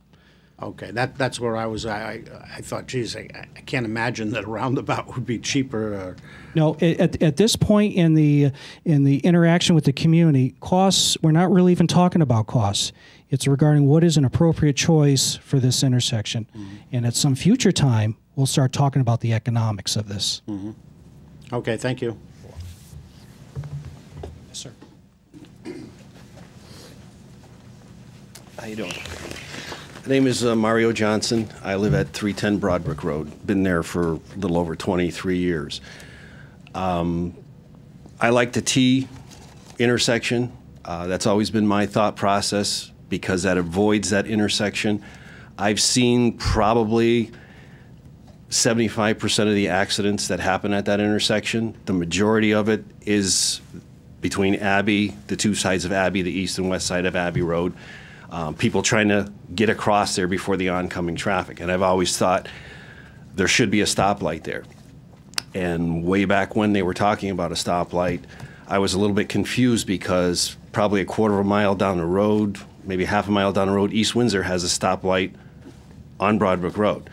Speaker 5: Okay, that's where I was. I thought, geez, I can't imagine that a roundabout would be cheaper.
Speaker 2: No, at this point in the interaction with the community, costs. We're not really even talking about costs. It's regarding what is an appropriate choice for this intersection, and at some future time, we'll start talking about the economics of this.
Speaker 5: Okay, thank you.
Speaker 2: Yes, sir.
Speaker 6: How you doing? My name is Mario Johnson. I live at 310 Broadbrook Road. Been there for a little over 23 years. I like the T intersection. That's always been my thought process because that avoids that intersection. I've seen probably 75% of the accidents that happen at that intersection. The majority of it is between Abbey, the two sides of Abbey, the east and west side of Abbey Road. People trying to get across there before the oncoming traffic. And I've always thought there should be a stoplight there. And way back when they were talking about a stoplight, I was a little bit confused because probably a quarter of a mile down the road, maybe half a mile down the road, East Windsor has a stoplight on Broadbrook Road.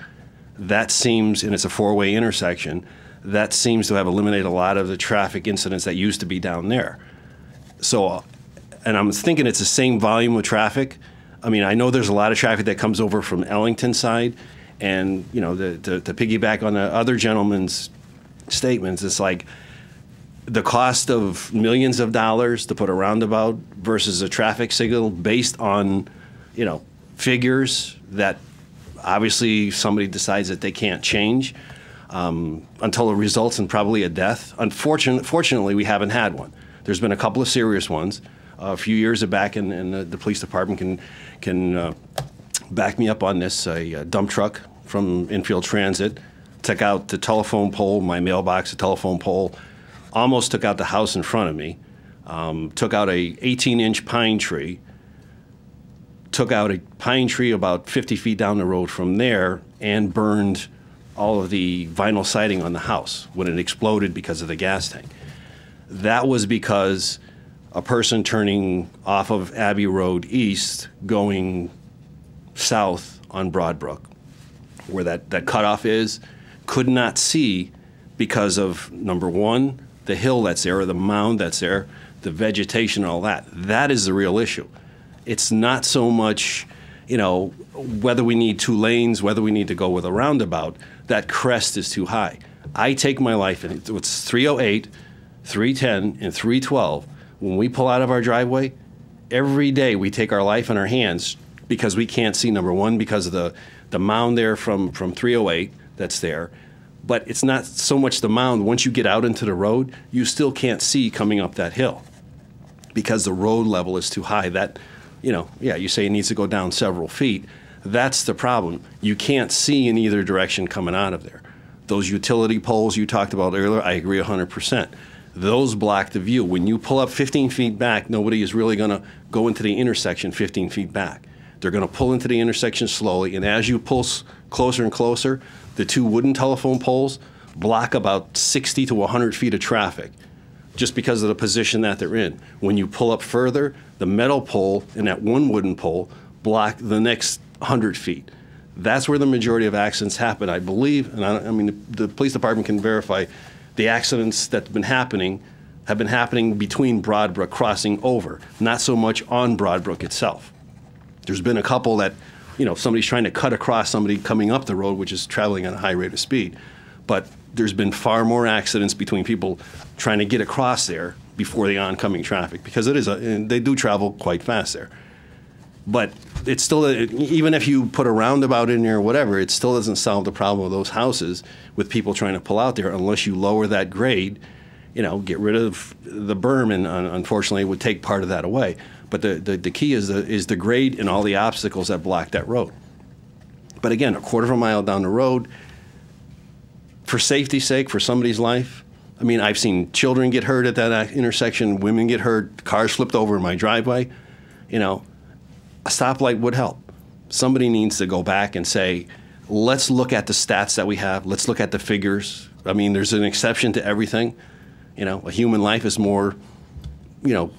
Speaker 6: That seems, and it's a four-way intersection, that seems to have eliminated a lot of the traffic incidents that used to be down there. So, and I'm thinking it's the same volume of traffic. I mean, I know there's a lot of traffic that comes over from Ellington side, and, you know, to piggyback on the other gentleman's statements, it's like the cost of millions of dollars to put a roundabout versus a traffic signal based on, you know, figures that obviously somebody decides that they can't change until it results in probably a death. Fortunately, we haven't had one. There's been a couple of serious ones. A few years back, and the police department can back me up on this, a dump truck from Enfield Transit took out the telephone pole, my mailbox, the telephone pole, almost took out the house in front of me, took out a 18-inch pine tree, took out a pine tree about 50 feet down the road from there, and burned all of the vinyl siding on the house when it exploded because of the gas tank. That was because a person turning off of Abbey Road east going south on Broadbrook, where that cutoff is, could not see because of, number one, the hill that's there, or the mound that's there, the vegetation, all that. That is the real issue. It's not so much, you know, whether we need two lanes, whether we need to go with a roundabout. That crest is too high. I take my life, and it's 308, 310, and 312. When we pull out of our driveway, every day we take our life in our hands because we can't see, number one, because of the mound there from 308 that's there. But it's not so much the mound. Once you get out into the road, you still can't see coming up that hill because the road level is too high. That, you know, yeah, you say it needs to go down several feet. That's the problem. You can't see in either direction coming out of there. Those utility poles you talked about earlier, I agree 100%. Those block the view. When you pull up 15 feet back, nobody is really going to go into the intersection 15 feet back. They're going to pull into the intersection slowly, and as you pull closer and closer, the two wooden telephone poles block about 60 to 100 feet of traffic just because of the position that they're in. When you pull up further, the metal pole and that one wooden pole block the next 100 feet. That's where the majority of accidents happen, I believe, and I mean, the police department can verify the accidents that have been happening between Broadbrook crossing over, not so much on Broadbrook itself. There's been a couple that, you know, somebody's trying to cut across somebody coming up the road, which is traveling at a high rate of speed. But there's been far more accidents between people trying to get across there before the oncoming traffic, because they do travel quite fast there. But it's still, even if you put a roundabout in there or whatever, it still doesn't solve the problem of those houses with people trying to pull out there unless you lower that grade, you know, get rid of the berm, and unfortunately it would take part of that away. But the key is the grade and all the obstacles that block that road. But again, a quarter of a mile down the road, for safety's sake, for somebody's life, I mean, I've seen children get hurt at that intersection, women get hurt, cars flipped over in my driveway. You know, a stoplight would help. Somebody needs to go back and say, let's look at the stats that we have. Let's look at the figures. I mean, there's an exception to everything. You know, a human life is more, you know,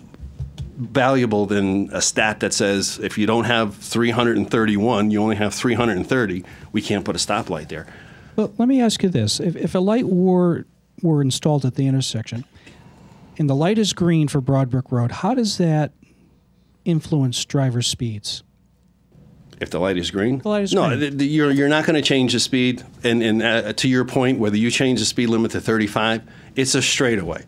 Speaker 6: valuable than a stat that says if you don't have 331, you only have 330. We can't put a stoplight there.
Speaker 2: Well, let me ask you this. If a light were installed at the intersection and the light is green for Broadbrook Road, how does that influence driver speeds?
Speaker 6: If the light is green?
Speaker 2: The light is
Speaker 6: green.
Speaker 2: green.
Speaker 6: You're not going to change the speed. And to your point, whether you change the speed limit to 35, it's a straightaway.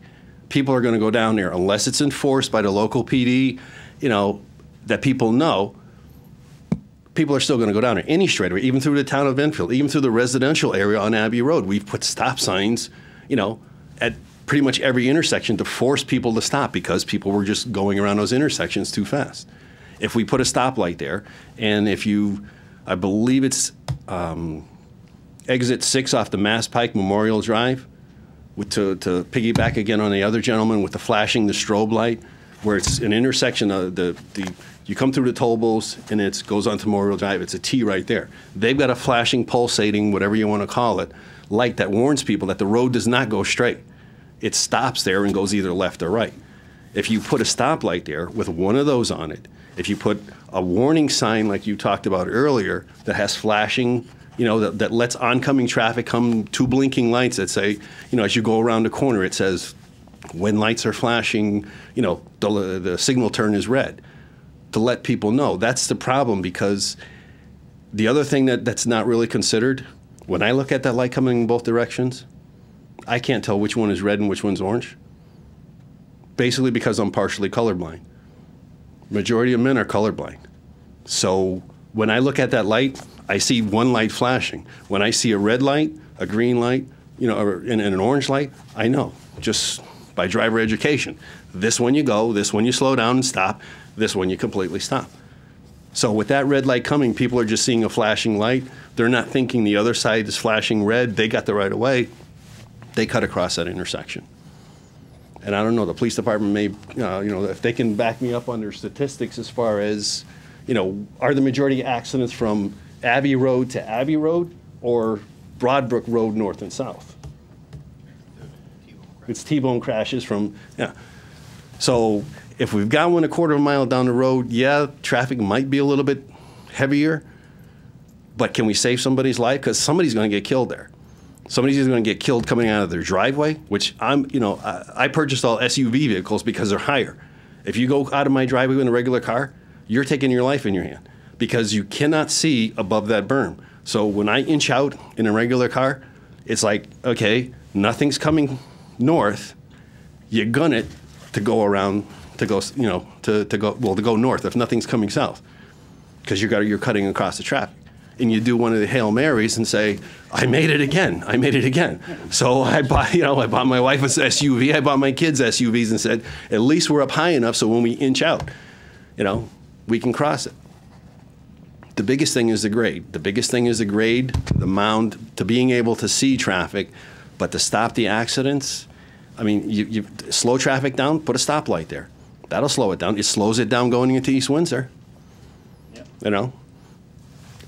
Speaker 6: People are going to go down there unless it's enforced by the local PD, you know, that people know. People are still going to go down there. Any straightaway, even through the town of Enfield, even through the residential area on Abbey Road. We've put stop signs, you know, at pretty much every intersection to force people to stop because people were just going around those intersections too fast. If we put a stoplight there, and if you, I believe it's exit 6 off the Mass Pike Memorial Drive, To piggyback again on the other gentleman with the flashing the strobe light, where it's an intersection of you come through the toll booths and it goes onto Memorial Drive. It's a T right there. They've got a flashing, pulsating, whatever you want to call it, light that warns people that the road does not go straight. It stops there and goes either left or right. If you put a stoplight there with one of those on it, if you put a warning sign like you talked about earlier that has flashing, that lets oncoming traffic come, two blinking lights that say, as you go around the corner, it says, when lights are flashing, the signal turn is red, to let people know. That's the problem, because the other thing that's not really considered, when I look at that light coming in both directions, I can't tell which one is red and which one's orange, basically because I'm partially colorblind. Majority of men are colorblind. So when I look at that light, I see one light flashing. When I see a red light, a green light, or an orange light, I know, just by driver education. This one you go, this one you slow down and stop, this one you completely stop. So with that red light coming, people are just seeing a flashing light. They're not thinking the other side is flashing red. They got the right of way. They cut across that intersection. And I don't know, the police department may, if they can back me up on their statistics as far as, are the majority of accidents from Abbey Road to Abbey Road or Broadbrook Road north and south? It's T-bone crashes from, yeah. So if we've got one a quarter of a mile down the road, yeah, traffic might be a little bit heavier, but can we save somebody's life? Because somebody's going to get killed there. Somebody's either going to get killed coming out of their driveway, which I purchased all SUV vehicles because they're higher. If you go out of my driveway in a regular car, you're taking your life in your hand because you cannot see above that berm. So when I inch out in a regular car, it's like, okay, nothing's coming north. You gun it to go around, to go north if nothing's coming south, because you're cutting across the traffic. And you do one of the Hail Marys and say, I made it again. I made it again. So I bought my wife an SUV. I bought my kids SUVs and said, at least we're up high enough so when we inch out, we can cross it. The biggest thing is the grade. The mound, to being able to see traffic, but to stop the accidents. I mean, you slow traffic down, put a stoplight there. That'll slow it down. It slows it down going into East Windsor. Yep.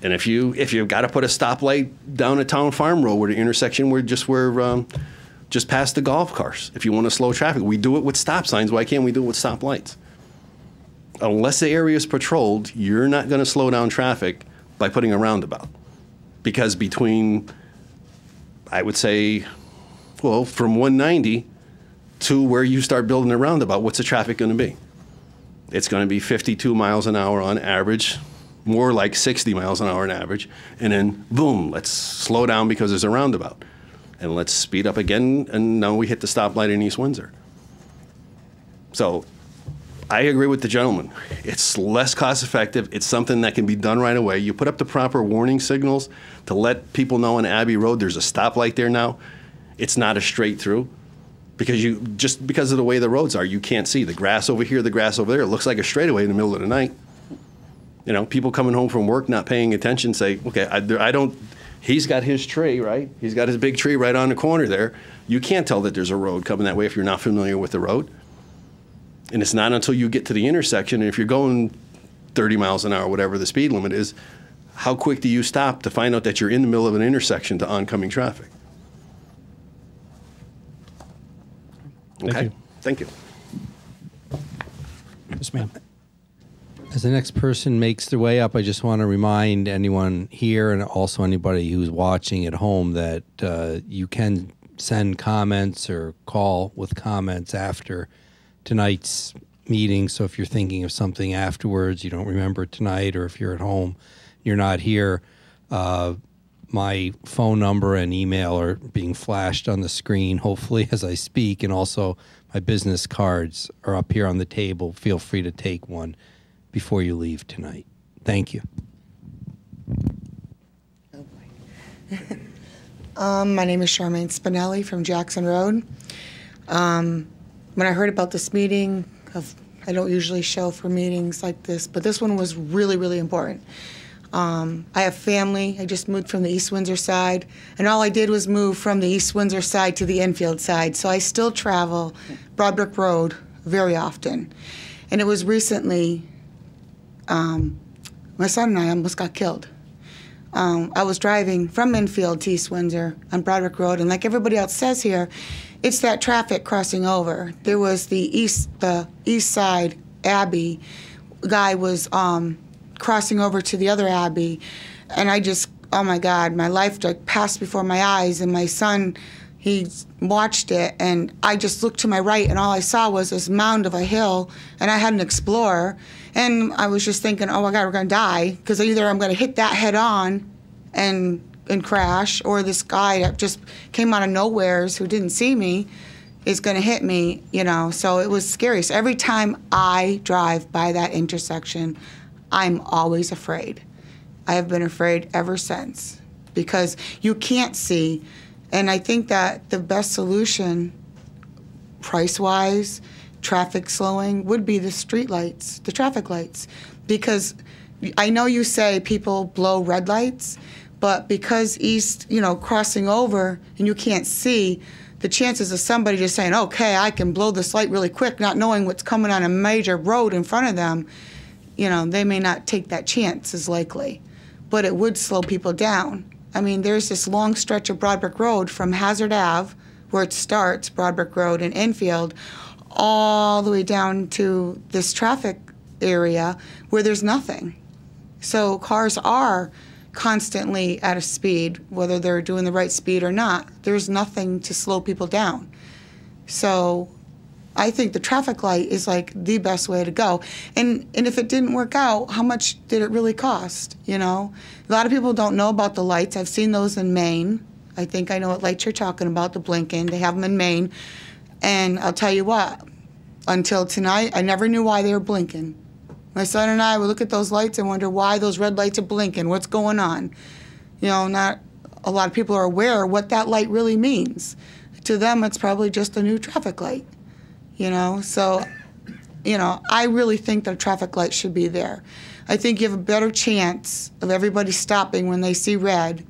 Speaker 6: And if you've got to put a stoplight down a Town Farm Road where the intersection just past the golf course, if you want to slow traffic, we do it with stop signs. Why can't we do it with stoplights? Unless the area is patrolled, you're not going to slow down traffic by putting a roundabout. Because between, I would say, from 190 to where you start building a roundabout, what's the traffic going to be? It's going to be 52 miles an hour on average, more like 60 miles an hour on average, and then boom, let's slow down because there's a roundabout. And let's speed up again, and now we hit the stoplight in East Windsor. So I agree with the gentleman. It's less cost effective. It's something that can be done right away. You put up the proper warning signals to let people know on Abbey Road there's a stoplight there now. It's not a straight through, because of the way the roads are, you can't see the grass over here, the grass over there. It looks like a straightaway in the middle of the night. People coming home from work not paying attention say, okay, I don't, he's got his tree, right? He's got his big tree right on the corner there. You can't tell that there's a road coming that way if you're not familiar with the road. And it's not until you get to the intersection, and if you're going 30 miles an hour, whatever the speed limit is, how quick do you stop to find out that you're in the middle of an intersection to oncoming traffic? Okay, thank you.
Speaker 2: Yes, ma'am.
Speaker 1: As the next person makes their way up, I just want to remind anyone here and also anybody who's watching at home that you can send comments or call with comments after tonight's meeting. So if you're thinking of something afterwards, you don't remember tonight, or if you're at home, you're not here, my phone number and email are being flashed on the screen, hopefully, as I speak, and also my business cards are up here on the table. Feel free to take one before you leave tonight. Thank you.
Speaker 7: My name is Charmaine Spinelli from Jackson Road. When I heard about this meeting, I don't usually show for meetings like this, but this one was really, really important. I have family. I just moved from the East Windsor side, and all I did was move from the East Windsor side to the Enfield side. So I still travel Broadbrook Road very often. And it was recently, my son and I almost got killed. I was driving from Enfield to East Windsor on Broadbrook Road, and like everybody else says here, it's that traffic crossing over. There was the east side Abbey guy was crossing over to the other Abbey, and I just, oh my God, my life like passed before my eyes, and my son, he watched it, and I just looked to my right, and all I saw was this mound of a hill, and I had an Explorer, and I was just thinking, oh my God, we're gonna die, because either I'm gonna hit that head on and crash, or this guy that just came out of nowheres who didn't see me is gonna hit me, you know, so it was scary. So every time I drive by that intersection, I'm always afraid. I have been afraid ever since, because you can't see. And I think that the best solution, price-wise, traffic slowing, would be the street lights, the traffic lights. Because I know you say people blow red lights, but because east, you know, crossing over and you can't see, the chances of somebody just saying, okay, I can blow this light really quick, not knowing what's coming on a major road in front of them, you know, they may not take that chance as likely. But it would slow people down. I mean, there's this long stretch of Broadbrook Road from Hazard Ave, where it starts, Broadbrook Road in Enfield, all the way down to this traffic area where there's nothing. So cars are constantly at a speed, whether they're doing the right speed or not. There's nothing to slow people down. So I think the traffic light is like the best way to go. And if it didn't work out, how much did it really cost, you know? A lot of people don't know about the lights. I've seen those in Maine. I think I know what lights you're talking about, the blinking. They have them in Maine. And I'll tell you what, until tonight, I never knew why they were blinking. My son and I would look at those lights and wonder why those red lights are blinking, what's going on. You know, not a lot of people are aware what that light really means. To them, it's probably just a new traffic light, you know? So, you know, I really think that a traffic light should be there. I think you have a better chance of everybody stopping when they see red,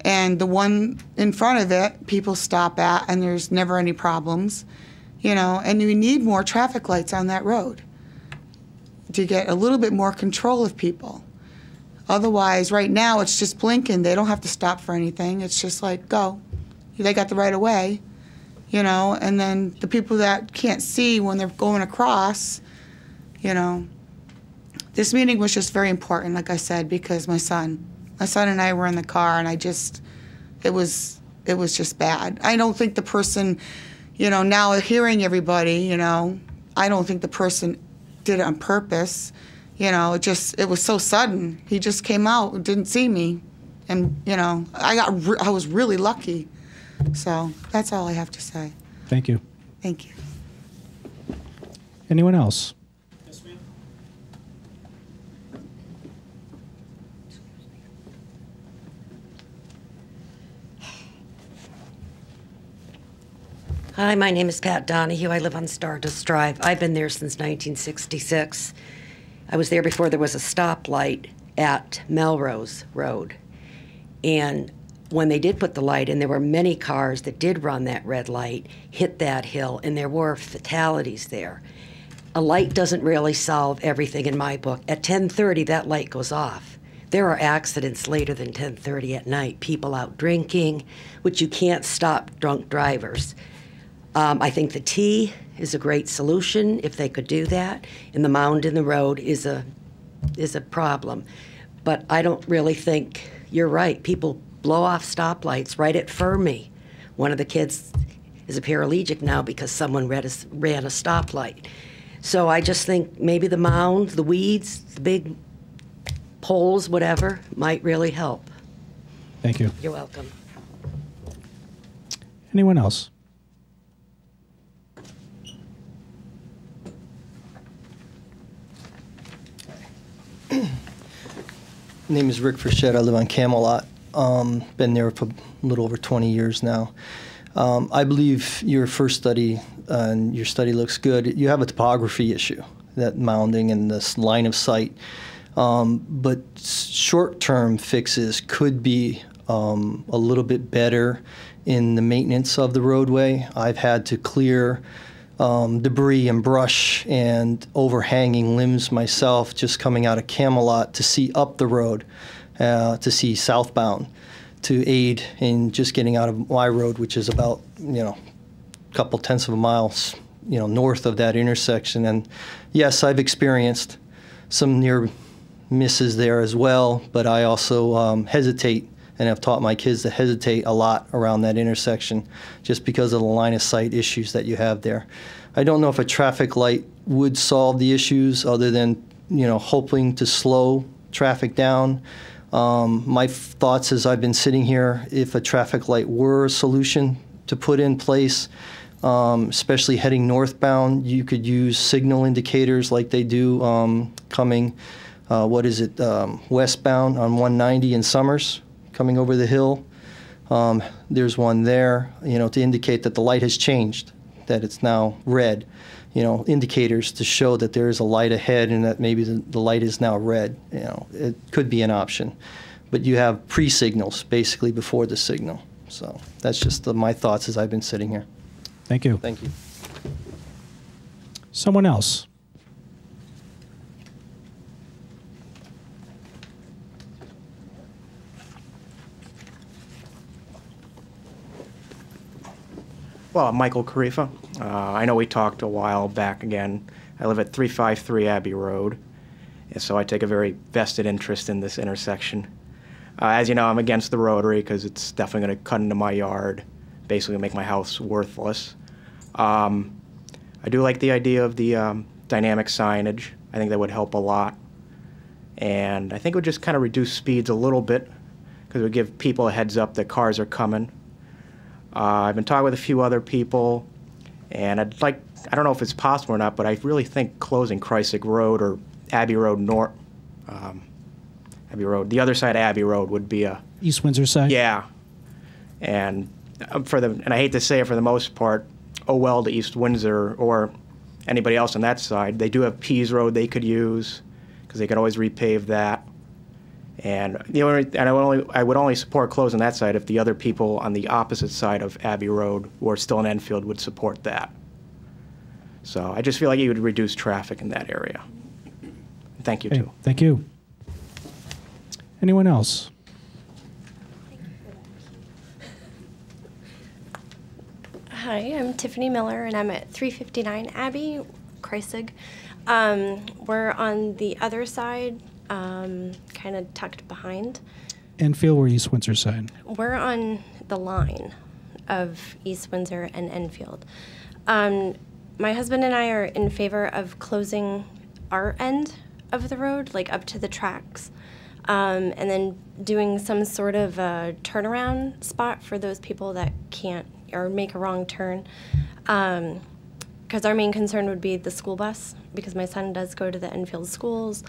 Speaker 7: and the one in front of it, people stop at, and there's never any problems, you know? And we need more traffic lights on that road to get a little bit more control of people. Otherwise, right now, it's just blinking. They don't have to stop for anything. It's just like, go. They got the right of way, you know, and then the people that can't see when they're going across, you know. This meeting was just very important, like I said, because my son and I were in the car, and it was just bad. I don't think the person, you know, now hearing everybody, you know, I don't think the person did it on purpose. You know, it was so sudden. He just came out and didn't see me. And, you know, I was really lucky. So that's all I have to say.
Speaker 2: Thank you.
Speaker 7: Thank you.
Speaker 2: Anyone else?
Speaker 8: Yes, ma'am.
Speaker 9: Hi, my name is Pat Donahue. I live on Stardust Drive. I've been there since 1966. I was there before there was a stoplight at Melrose Road. And when they did put the light in, there were many cars that did run that red light, hit that hill, and there were fatalities there. A light doesn't really solve everything in my book. At 10:30, that light goes off. There are accidents later than 10:30 at night, people out drinking, which you can't stop drunk drivers. I think the T is a great solution if they could do that, and the mound in the road is a problem. But I don't really think you're right. People blow off stoplights right at Fermi. One of the kids is a paraplegic now because someone ran a stoplight. So I just think maybe the mound, the weeds, the big poles, whatever, might really help.
Speaker 2: Thank you.
Speaker 9: You're welcome.
Speaker 2: Anyone else?
Speaker 10: My name is Rick Frechette. I live on Camelot. Been there for a little over 20 years now. I believe your first study, and your study looks good. You have a topography issue, that mounding and this line of sight. But short-term fixes could be a little bit better in the maintenance of the roadway. I've had to clear debris and brush and overhanging limbs myself just coming out of Camelot to see up the road, to see southbound, to aid in just getting out of my road, which is about, a couple tenths of a mile, north of that intersection. And yes, I've experienced some near misses there as well, but I also hesitate, and I've taught my kids to hesitate a lot around that intersection just because of the line of sight issues that you have there. I don't know if a traffic light would solve the issues other than, hoping to slow traffic down. My thoughts as I've been sitting here, if a traffic light were a solution to put in place, especially heading northbound, you could use signal indicators like they do coming, westbound on 190 in Summers, coming over the hill. There's one there, to indicate that the light has changed, that it's now red. Indicators to show that there is a light ahead and that maybe the light is now red. It could be an option. But you have pre-signals basically before the signal. So that's just my thoughts as I've been sitting here.
Speaker 2: Thank you.
Speaker 10: Thank you.
Speaker 2: Someone else?
Speaker 8: Well, I'm Michael Carifa. I know we talked a while back again. I live at 353 Abbey Road, and so I take a very vested interest in this intersection. As you know, I'm against the rotary because it's definitely going to cut into my yard, basically make my house worthless. I do like the idea of the dynamic signage. I think that would help a lot. And I think it would just kind of reduce speeds a little bit because it would give people a heads up that cars are coming. I've been talking with a few other people, and I don't know if it's possible or not, but I really think closing Kreisig Road or Abbey Road North, Abbey Road, the other side of Abbey Road would be a...
Speaker 2: East Windsor side?
Speaker 8: Yeah. And and I hate to say it, for the most part, well to East Windsor or anybody else on that side, they do have Pease Road they could use because they could always repave that. And I would only support closing that side if the other people on the opposite side of Abbey Road, who are still in Enfield, would support that. So I just feel like it would reduce traffic in that area. Thank you, too.
Speaker 2: Thank you. Anyone else?
Speaker 11: Hi, I'm Tiffany Miller, and I'm at 359 Abbey, Kreisig. We're on the other side, kind of tucked behind.
Speaker 2: Enfield or East Windsor side?
Speaker 11: We're on the line of East Windsor and Enfield. My husband and I are in favor of closing our end of the road, like up to the tracks, and then doing some sort of a turnaround spot for those people that can't or make a wrong turn. Because our main concern would be the school bus, because my son does go to the Enfield schools.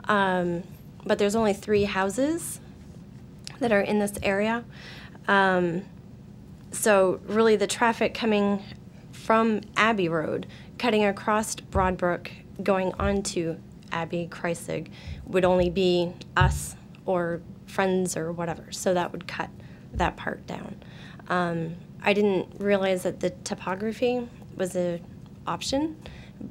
Speaker 11: But there's only 3 houses that are in this area. So really the traffic coming from Abbey Road, cutting across Broadbrook, going onto Abbey, Kreisig, would only be us or friends or whatever. So that would cut that part down. I didn't realize that the topography was an option,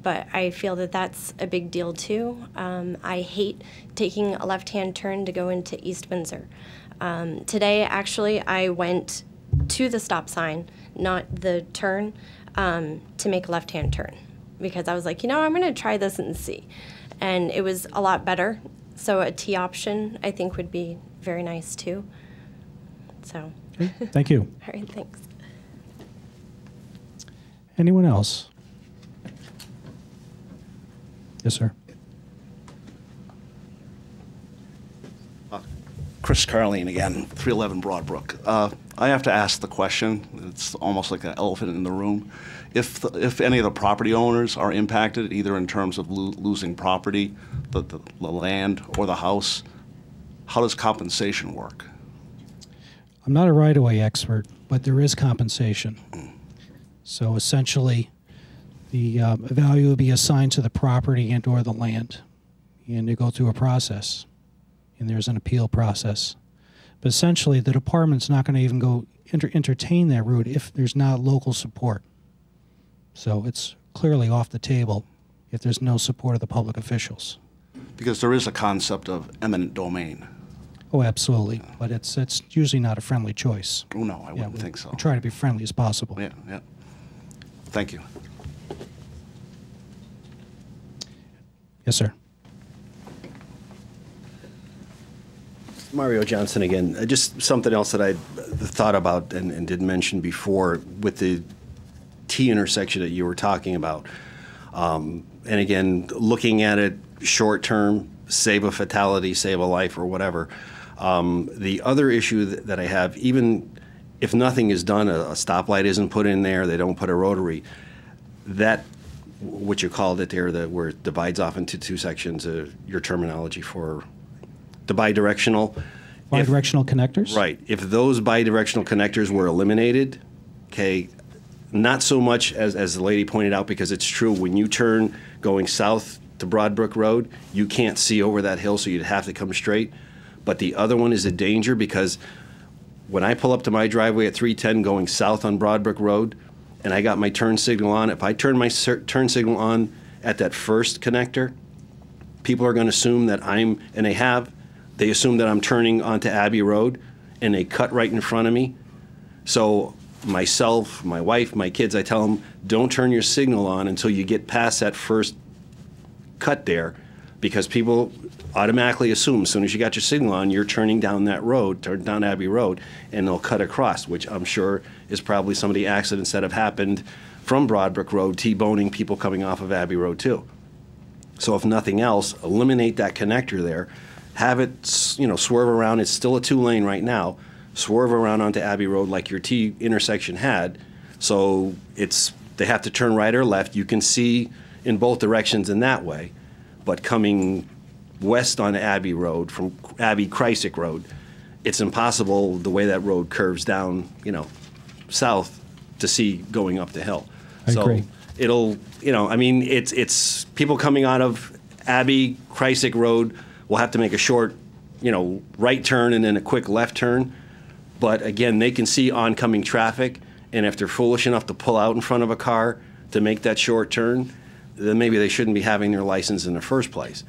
Speaker 11: but I feel that that's a big deal too. I hate taking a left-hand turn to go into East Windsor. Today, actually, I went to the stop sign, not the turn, to make a left-hand turn, because I was like, I'm going to try this and see. And it was a lot better. So a T option, I think, would be very nice too. So.
Speaker 2: Thank you.
Speaker 11: All right, thanks.
Speaker 2: Anyone else? Yes, sir.
Speaker 3: Chris Carleen again, 311 Broadbrook. I have to ask the question. It's almost like an elephant in the room. If any of the property owners are impacted, either in terms of losing property, the land, or the house, how does compensation work?
Speaker 2: I'm not a right-of-way expert, but there is compensation. So essentially, the value will be assigned to the property and/or the land. and they go through a process, and there's an appeal process. But essentially, the department's not going to even go entertain that route if there's not local support. So it's clearly off the table if there's no support of the public officials.
Speaker 3: Because there is a concept of eminent domain.
Speaker 2: Oh, absolutely. But it's usually not a friendly choice.
Speaker 3: Oh, no, I wouldn't think so.
Speaker 2: We try to be friendly as possible.
Speaker 3: Yeah, yeah. Thank you.
Speaker 2: Yes, sir.
Speaker 6: Mario Johnson again. Just something else that I thought about and did mention before with the T intersection that you were talking about. And again, looking at it short term, save a fatality, save a life, or whatever. The other issue that I have, even if nothing is done, a stoplight isn't put in there, they don't put a rotary, that, what you called it there, where it divides off into two sections, your terminology for the bidirectional.
Speaker 2: Bidirectional connectors?
Speaker 6: Right. If those bidirectional connectors were eliminated, okay, not so much as the lady pointed out, because it's true, when you turn going south to Broadbrook Road, you can't see over that hill, so you'd have to come straight. But the other one is a danger, because when I pull up to my driveway at 310 going south on Broadbrook Road, and I got my turn signal on, if I turn my turn signal on at that first connector, people are going to assume that they assume that I'm turning onto Abbey Road, and they cut right in front of me. So myself, my wife, my kids, I tell them, don't turn your signal on until you get past that first cut there, because people automatically assume as soon as you got your signal on, you're turning down that road, down Abbey Road, and they'll cut across, which I'm sure is probably some of the accidents that have happened from Broadbrook Road, T-boning people coming off of Abbey Road too. So if nothing else, eliminate that connector there, have it, swerve around. It's still a 2-lane right now. Swerve around onto Abbey Road like your T intersection had. So they have to turn right or left. You can see in both directions in that way. But coming west on Abbey Road from Abbey Kreisig Road, it's impossible the way that road curves down, south to see going up the hill.
Speaker 2: I agree.
Speaker 6: It'll, it's people coming out of Abbey Kreisig Road will have to make a short, right turn and then a quick left turn. But again, they can see oncoming traffic, and if they're foolish enough to pull out in front of a car to make that short turn, then maybe they shouldn't be having their license in the first place.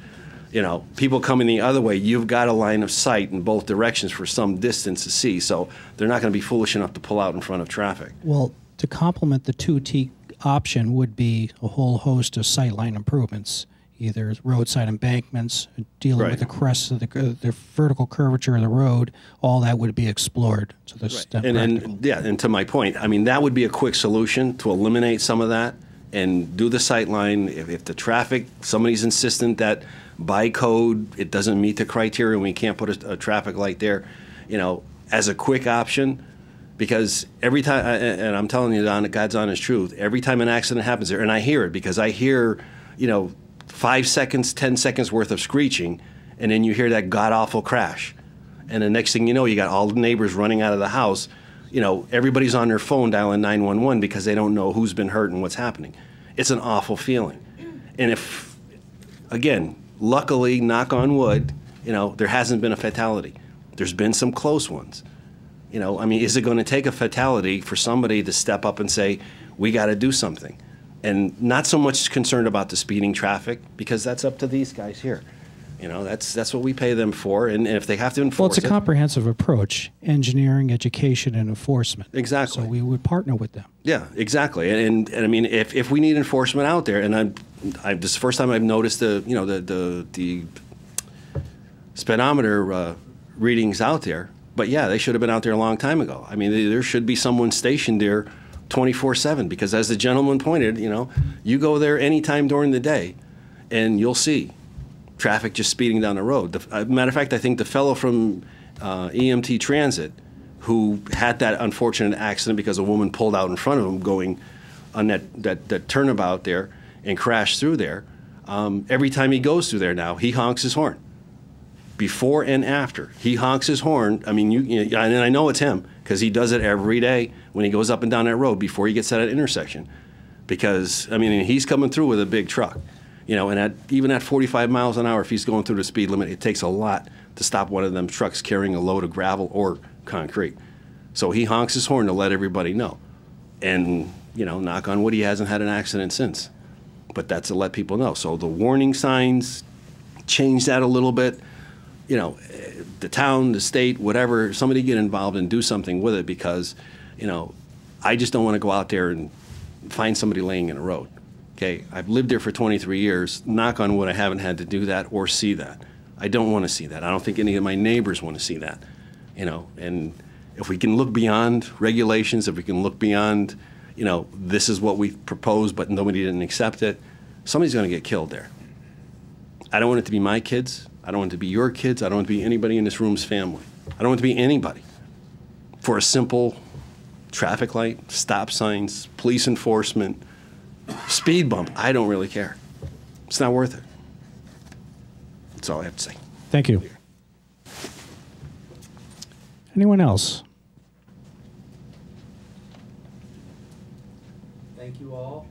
Speaker 6: People coming the other way, you've got a line of sight in both directions for some distance to see, so they're not going to be foolish enough to pull out in front of traffic.
Speaker 2: Well, to complement the 2T option would be a whole host of sightline improvements, either roadside embankments, dealing with the crest of the vertical curvature of the road. All that would be explored. So
Speaker 6: and to my point, that would be a quick solution to eliminate some of that and do the sightline. If the traffic, somebody's insistent that by code it doesn't meet the criteria and we can't put a traffic light there, as a quick option. Because every time, and I'm telling you, God's honest truth, every time an accident happens there, and I hear it, because I hear, 5 seconds, 10 seconds worth of screeching, and then you hear that god-awful crash. And the next thing you know, you got all the neighbors running out of the house. Everybody's on their phone dialing 911 because they don't know who's been hurt and what's happening. It's an awful feeling. And if, again, luckily, knock on wood, there hasn't been a fatality. There's been some close ones. Is it going to take a fatality for somebody to step up and say, we got to do something? And not so much concerned about the speeding traffic, because that's up to these guys here. That's what we pay them for, and if they have to enforce it.
Speaker 2: Well, it's a comprehensive approach: engineering, education, and enforcement.
Speaker 6: Exactly.
Speaker 2: So we would partner with them.
Speaker 6: Yeah, exactly. And if we need enforcement out there, and this is the first time I've noticed the speedometer readings out there. But yeah, they should have been out there a long time ago. There should be someone stationed there 24/7, because as the gentleman pointed, you go there anytime during the day, and you'll see traffic just speeding down the road. Matter of fact, I think the fellow from EMT Transit who had that unfortunate accident because a woman pulled out in front of him going on that turnabout there and crashed through there, every time he goes through there now, he honks his horn. Before and after, he honks his horn. And I know it's him, because he does it every day when he goes up and down that road before he gets to that intersection. Because, he's coming through with a big truck. You know, and even at 45 miles an hour, if he's going through the speed limit, it takes a lot to stop one of them trucks carrying a load of gravel or concrete. So he honks his horn to let everybody know. And, you know, knock on wood, he hasn't had an accident since. But that's to let people know. So the warning signs, change that a little bit. You know, the town, the state, whatever, somebody get involved and do something with it, because, you know, I just don't want to go out there and find somebody laying in a road. Okay, I've lived there for 23 years. Knock on wood, I haven't had to do that or see that. I don't want to see that. I don't think any of my neighbors want to see that. You know, and if we can look beyond regulations, if we can look beyond, you know, this is what we proposed, but nobody didn't accept it, somebody's going to get killed there. I don't want it to be my kids. I don't want it to be your kids. I don't want it to be anybody in this room's family. I don't want it to be anybody. For a simple traffic light, stop signs, police enforcement, speed bump, I don't really care. It's not worth it. That's all I have to say.
Speaker 2: Thank you. Anyone else?
Speaker 1: Thank you all.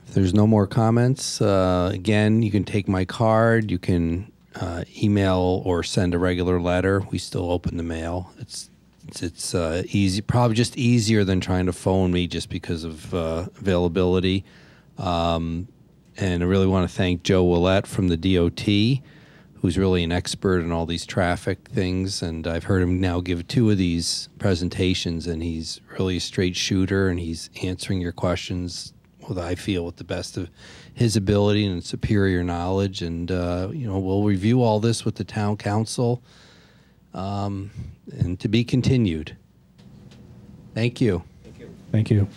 Speaker 1: If there's no more comments, again, you can take my card. You can email or send a regular letter. We still open the mail. It's easy, probably just easier than trying to phone me just because of availability. And I really want to thank Joe Willett from the DOT, who's really an expert in all these traffic things. And I've heard him now give 2 of these presentations, and he's really a straight shooter, and he's answering your questions with, I feel, with the best of his ability and superior knowledge. And, you know, we'll review all this with the town council. And to be continued. Thank you.
Speaker 2: Thank you.